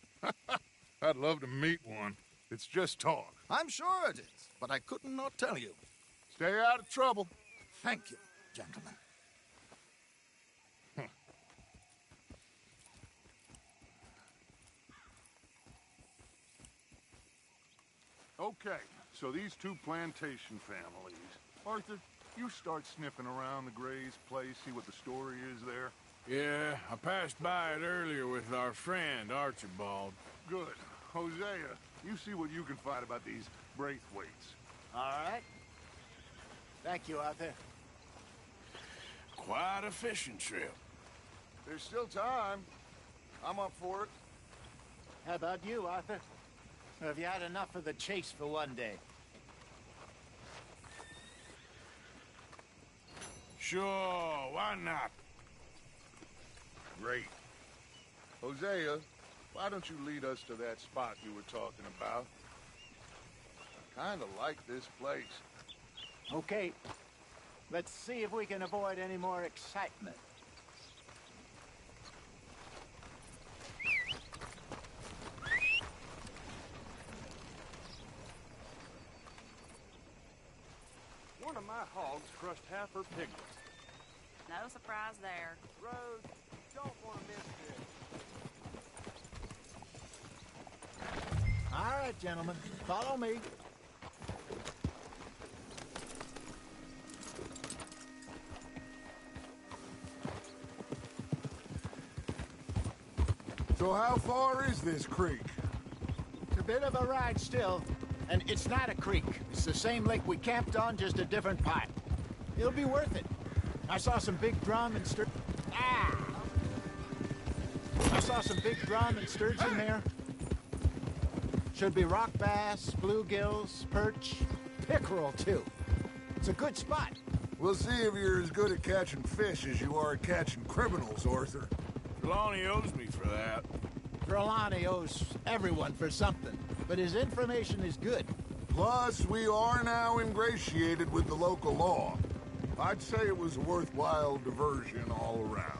I'd love to meet one. It's just talk. I'm sure it is, but I couldn't not tell you. Stay out of trouble. Thank you, gentlemen. Okay, so these two plantation families. Arthur, you start sniffing around the Gray's place, see what the story is there. Yeah, I passed by it earlier with our friend, Archibald. Good. Hosea, you see what you can find about these Braithwaites. All right. Thank you, Arthur. Quite a fishing trip. There's still time. I'm up for it. How about you, Arthur? Or have you had enough of the chase for one day? Sure, why not? Great. Hosea, why don't you lead us to that spot you were talking about? I kind of like this place. Okay. Let's see if we can avoid any more excitement. One of my hogs crushed half her piglet. No surprise there. Rose, you don't want to miss this. All right, gentlemen. Follow me. So how far is this creek? It's a bit of a ride still. And it's not a creek. It's the same lake we camped on, just a different pipe. It'll be worth it. I saw some big drum and sturgeon. I saw some big drum and sturgeon there. Should be rock bass, bluegills, perch, pickerel, too. It's a good spot. We'll see if you're as good at catching fish as you are at catching criminals, Arthur. Trelawney owes me for that. Trelawney owes everyone for something, but his information is good. Plus, we are now ingratiated with the local law. I'd say it was a worthwhile diversion all around.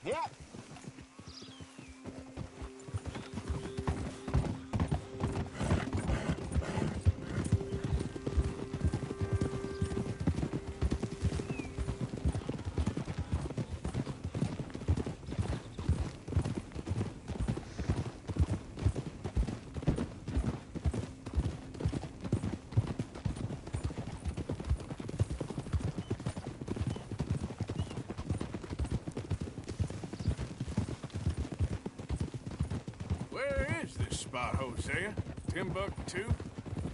Yeah. Spot, Hosea? Timbuktu?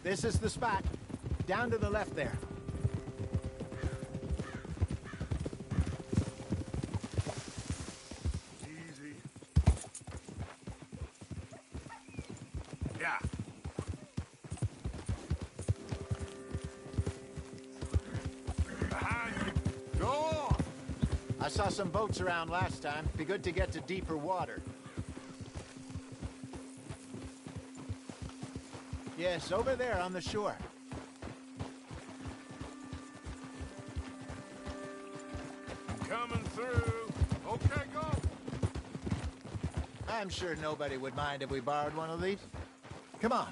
This is the spot. Down to the left there. Easy. Yeah. Behind you. I saw some boats around last time. Be good to get to deeper water. Yes, over there on the shore. Coming through. Okay, go. I'm sure nobody would mind if we borrowed one of these. Come on.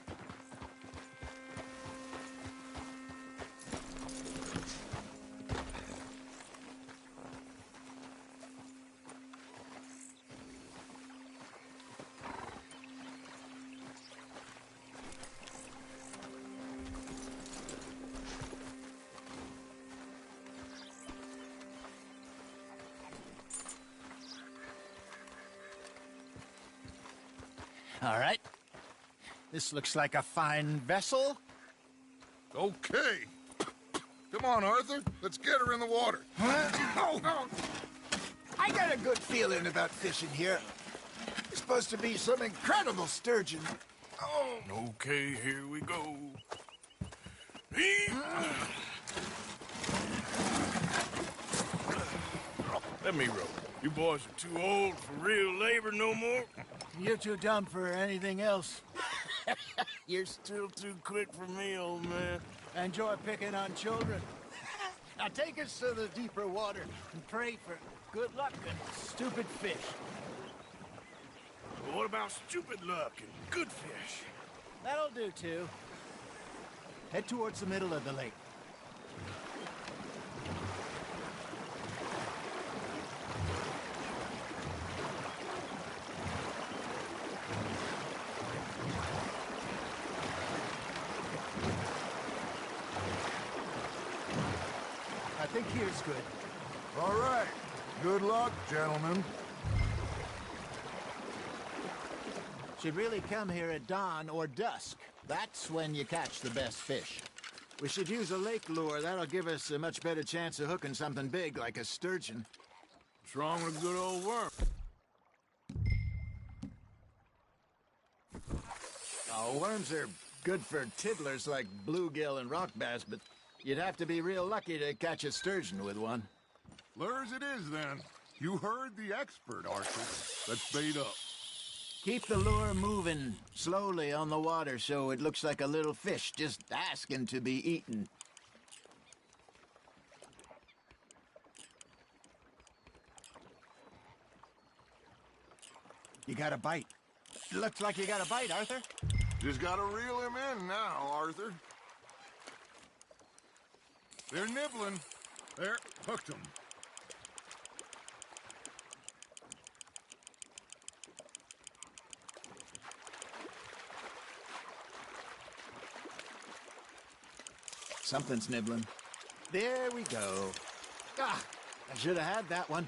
All right. This looks like a fine vessel. Okay. Come on, Arthur. Let's get her in the water. Oh, no. I got a good feeling about fishing here. It's supposed to be some incredible sturgeon. Oh. Okay, here we go. Let me row. You boys are too old for real labor no more. You're too dumb for anything else. You're still too quick for me, old man. Enjoy picking on children. Now take us to the deeper water and pray for good luck and stupid fish. But what about stupid luck and good fish? That'll do, too. Head towards the middle of the lake. I think here's good. All right. Good luck, gentlemen. Should really come here at dawn or dusk. That's when you catch the best fish. We should use a lake lure. That'll give us a much better chance of hooking something big like a sturgeon. What's wrong with a good old worm? Oh, worms are good for tiddlers like bluegill and rock bass, but you'd have to be real lucky to catch a sturgeon with one. Lures it is, then. You heard the expert, Arthur. Let's bait up. Keep the lure moving slowly on the water so it looks like a little fish just asking to be eaten. You got a bite. Looks like you got a bite, Arthur. Just gotta reel him in now, Arthur. They're nibbling. There, hooked them. Something's nibbling. There we go. Ah, I should have had that one.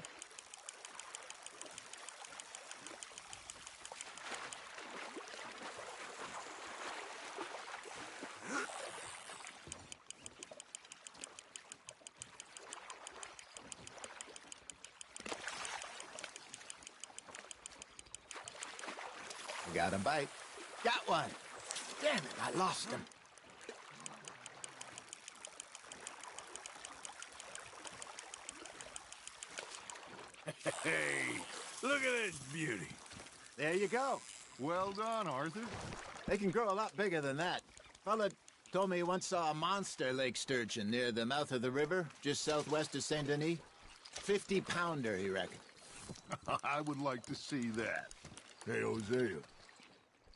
Got a bite. Got one. Damn it, I lost him. Hey, look at this beauty. There you go. Well done, Arthur. They can grow a lot bigger than that. Fella told me he once saw a monster lake sturgeon near the mouth of the river, just southwest of Saint Denis. 50-pounder, he reckoned. I would like to see that. Hey, Hosea, you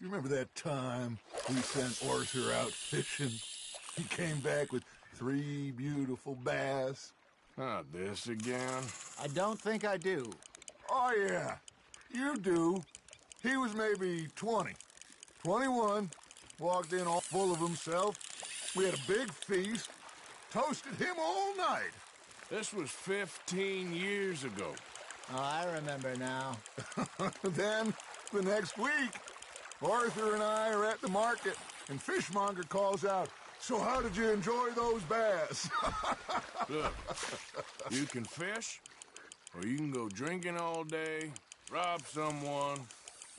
remember that time we sent Arthur out fishing? He came back with 3 beautiful bass. Not this again. I don't think I do. Oh, yeah. You do. He was maybe 20. 21. Walked in all full of himself. We had a big feast. Toasted him all night. This was 15 years ago. Oh, I remember now. Then, the next week, Arthur and I are at the market, and Fishmonger calls out, "So how did you enjoy those bass?" Look, you can fish, or you can go drinking all day, rob someone,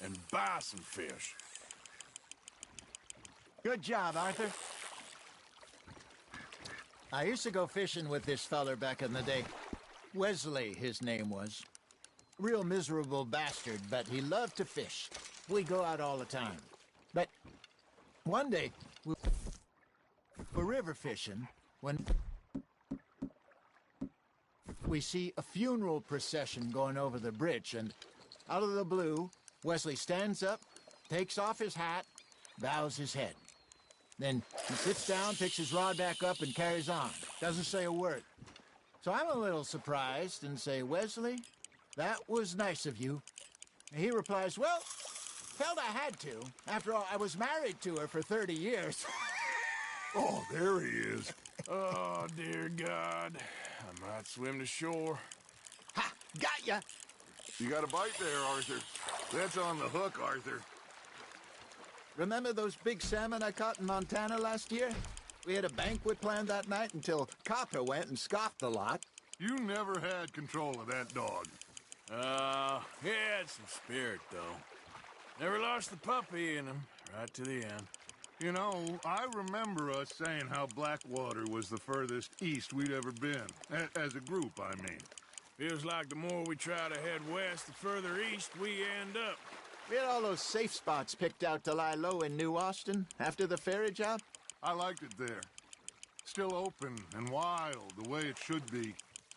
and buy some fish. Good job, Arthur. I used to go fishing with this feller back in the day. Wesley, his name was. Real miserable bastard, but he loved to fish. We go out all the time. But one day, we were river fishing when we see a funeral procession going over the bridge, and out of the blue, Wesley stands up, takes off his hat, bows his head. Then he sits down, picks his rod back up, and carries on. Doesn't say a word. So I'm a little surprised and say, Wesley, that was nice of you. And he replies, well, felt I had to. After all, I was married to her for 30 years. Oh, there he is. Oh, dear God. I might swim to shore. Ha! Got ya! You got a bite there, Arthur. That's on the hook, Arthur. Remember those big salmon I caught in Montana last year? We had a banquet planned that night until Copper went and scoffed the lot. You never had control of that dog. He had some spirit, though. Never lost the puppy in him, right to the end. You know, I remember us saying how Blackwater was the furthest east we'd ever been. As a group, I mean. Feels like the more we try to head west, the further east we end up. We had all those safe spots picked out to lie low in New Austin after the ferry job. I liked it there. Still open and wild, the way it should be.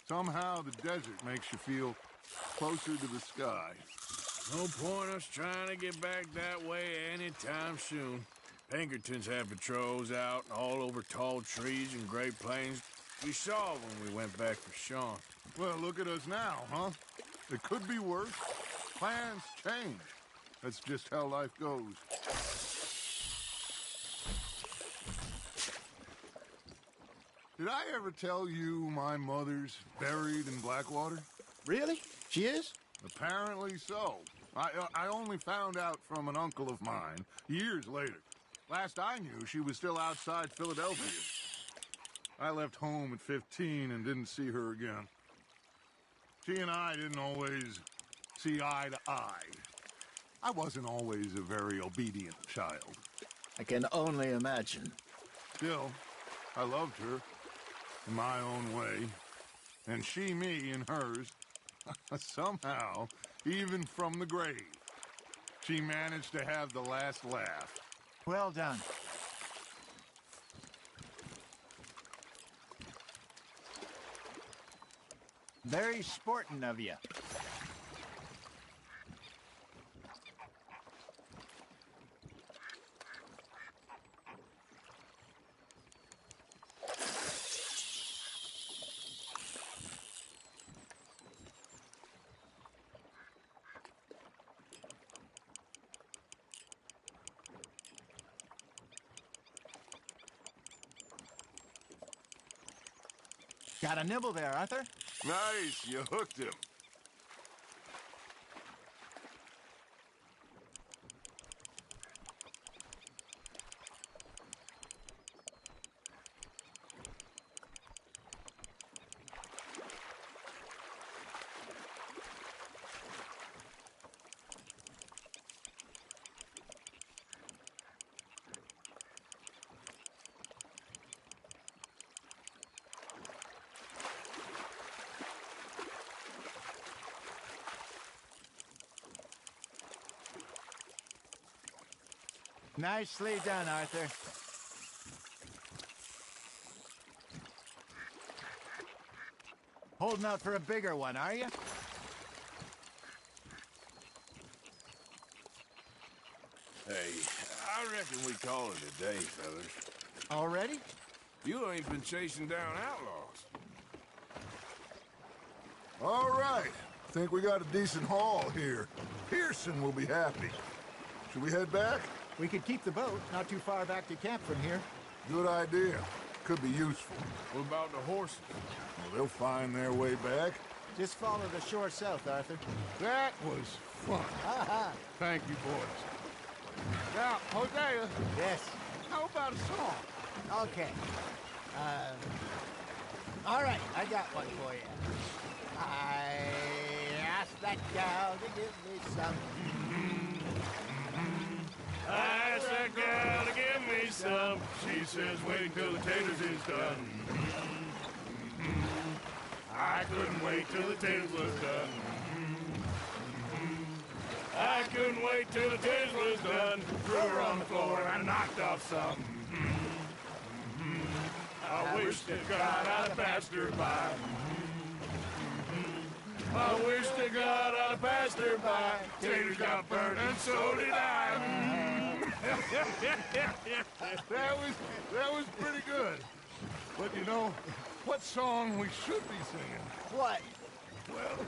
Somehow the desert makes you feel closer to the sky. No point us trying to get back that way anytime soon. Pinkertons had patrols out all over tall trees and Great Plains. We saw when we went back for Sean. Well, look at us now, huh? It could be worse. Plans change. That's just how life goes. Did I ever tell you my mother's buried in Blackwater? Really? She is? Apparently so. I only found out from an uncle of mine years later. Last I knew, she was still outside Philadelphia. I left home at 15 and didn't see her again. She and I didn't always see eye to eye. I wasn't always a very obedient child. I can only imagine. Still, I loved her in my own way, and she me in hers. Somehow, even from the grave, she managed to have the last laugh. Well done. Very sporting of you. Got a nibble there, Arthur. Nice, you hooked him. Nicely done, Arthur. Holding out for a bigger one, are you? Hey, I reckon we call it a day, fellas. Already? You ain't been chasing down outlaws. All right. Think we got a decent haul here. Pearson will be happy. Should we head back? We could keep the boat not too far back to camp from here. Good idea. Could be useful. What about the horses? Well, they'll find their way back. Just follow the shore south, Arthur. That was fun. Thank you, boys. Now, Hosea. Yes? How about a song? Okay. All right, I got one for you. I asked that gal to give me some. I asked that gal to give me some. She says, wait till the taters is done. I couldn't wait till the tails was done. I couldn't wait till the tails was done. Threw her on the floor and I knocked off some. I wish to God I'd passed her by. I wish to God I'd passed her by. Taters got burned and so did I. That was pretty good. But you know, what song we should be singing? What? Well,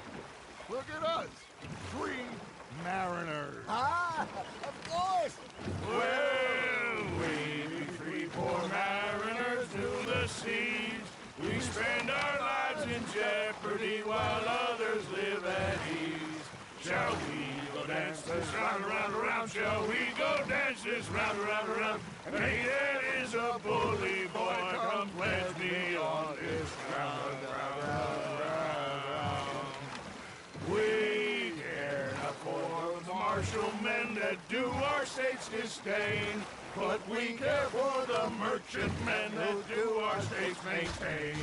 look at us. 3 mariners. Ah, of course. Well, we be 3 poor mariners to the seas. We spend our lives in jeopardy while others live at ease. Shall we go dance this round, around, around? Shall we go dance this round, around, around? And hey, that is a bully boy. Come pledge me on this round, round, round, round. We care not for the martial men that do our state's disdain, but we care for the merchantmen that do our states maintain.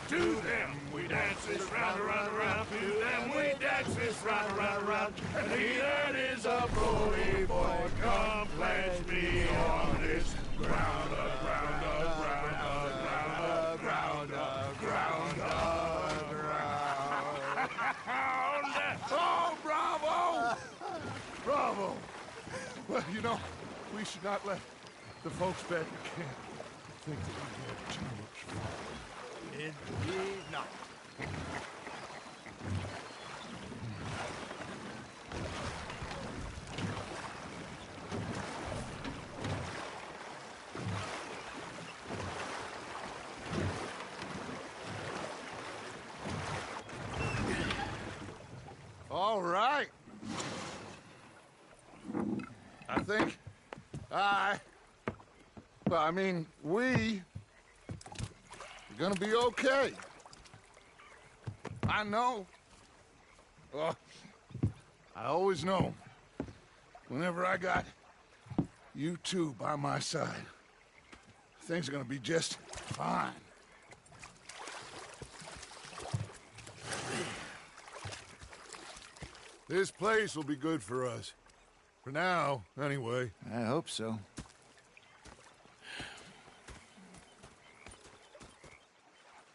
To them we dance this round, around, around. To them we dance this round, around, around. And he that is a bully boy, come pledge me on this ground, ground, ground, ground, ground, ground, ground. Oh, bravo! Bravo! Well, you know, we should not let the folks back at camp think that we had too much fun. Indeed not. All right. I think we're gonna be okay. I know. Well, I always know. Whenever I got you two by my side, things are gonna be just fine. This place will be good for us. For now, anyway. I hope so.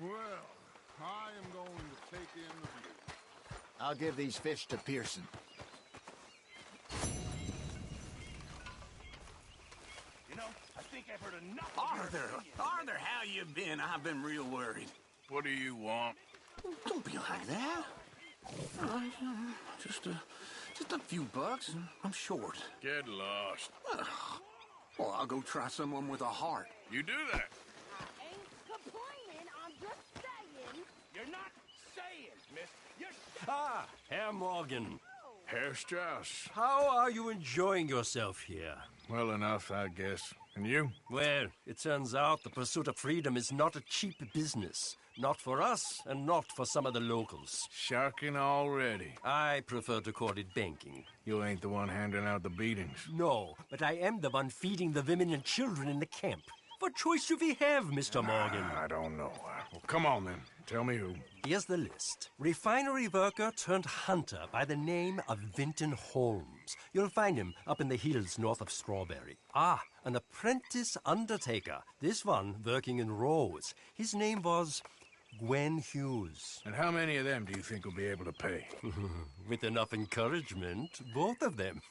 Well, I am going to take in the view. I'll give these fish to Pearson. You know, I think I've heard enough of Arthur, how you been? I've been real worried. What do you want? Don't be like that. Just a few bucks. I'm short. Get lost. Well, I'll go try someone with a heart. You do that. I ain't complaining. I'm just saying. You're not saying, miss. You're... Ah, Herr Morgan. Herr Strauss. How are you enjoying yourself here? Well enough, I guess. And you? Well, it turns out the pursuit of freedom is not a cheap business. Not for us, and not for some of the locals. Sharking already. I prefer to call it banking. You ain't the one handing out the beatings. No, but I am the one feeding the women and children in the camp. What choice do we have, Mr. Morgan? I don't know. Well, come on then. Tell me who. Here's the list. Refinery worker turned hunter by the name of Vinton Holmes. You'll find him up in the hills north of Strawberry. Ah, an apprentice undertaker. This one working in Rose. His name was Gwen Hughes. And how many of them do you think will be able to pay? With enough encouragement, both of them.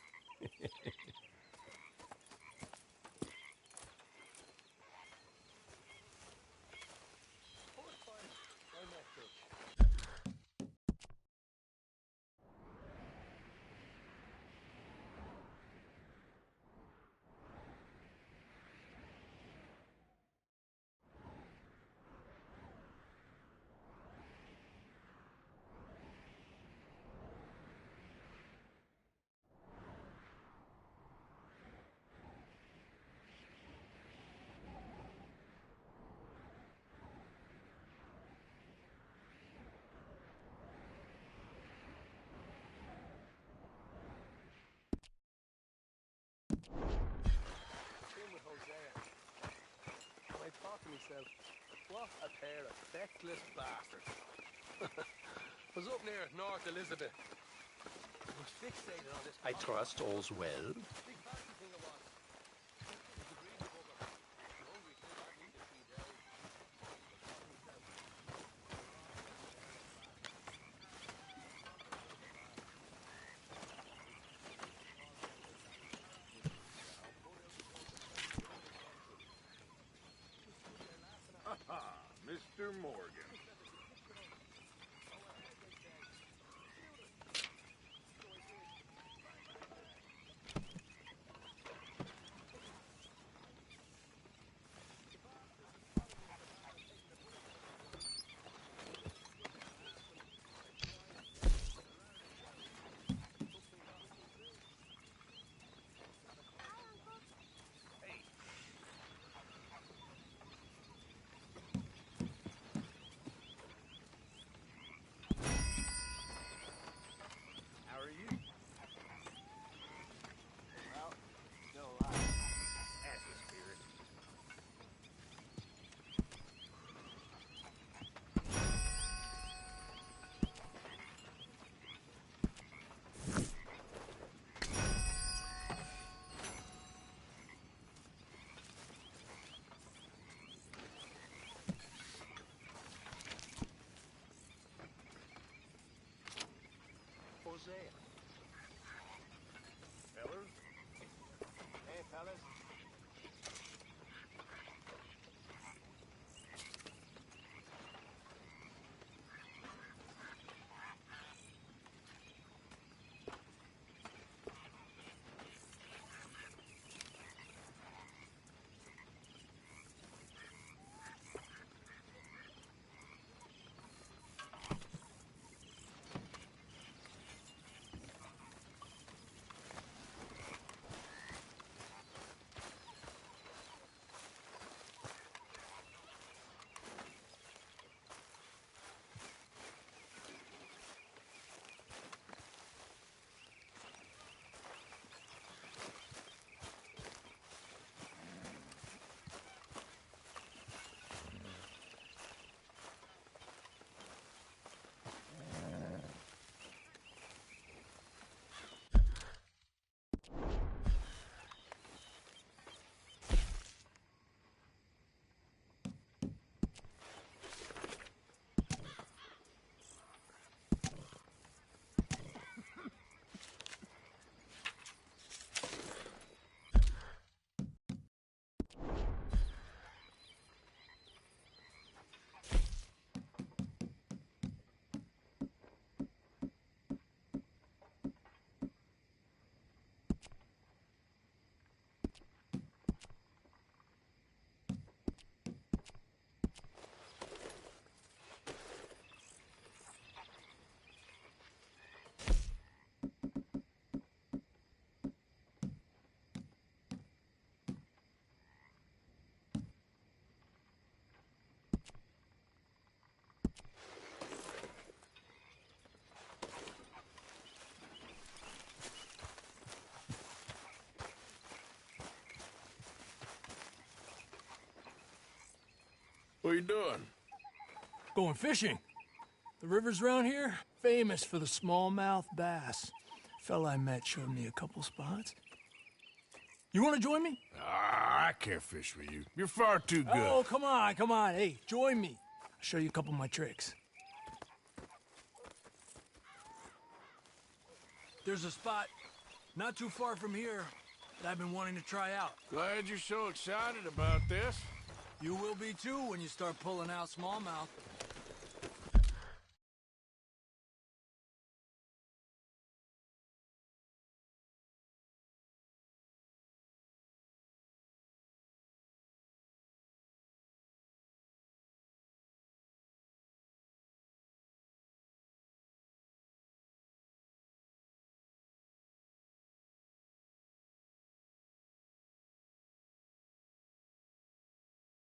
I thought to myself, what a pair of feckless bastards. Was up near North Elizabeth. Was fixated on this. I trust all's well. Mr. Morgan. Hosea. Fellas? Hey, fellas. What are you doing? Going fishing. The rivers around here, famous for the smallmouth bass. Fella I met showed me a couple spots. You want to join me? I can't fish with you. You're far too good. Oh, come on, come on. Hey, join me. I'll show you a couple of my tricks. There's a spot not too far from here that I've been wanting to try out. Glad you're so excited about this. You will be too when you start pulling out smallmouth.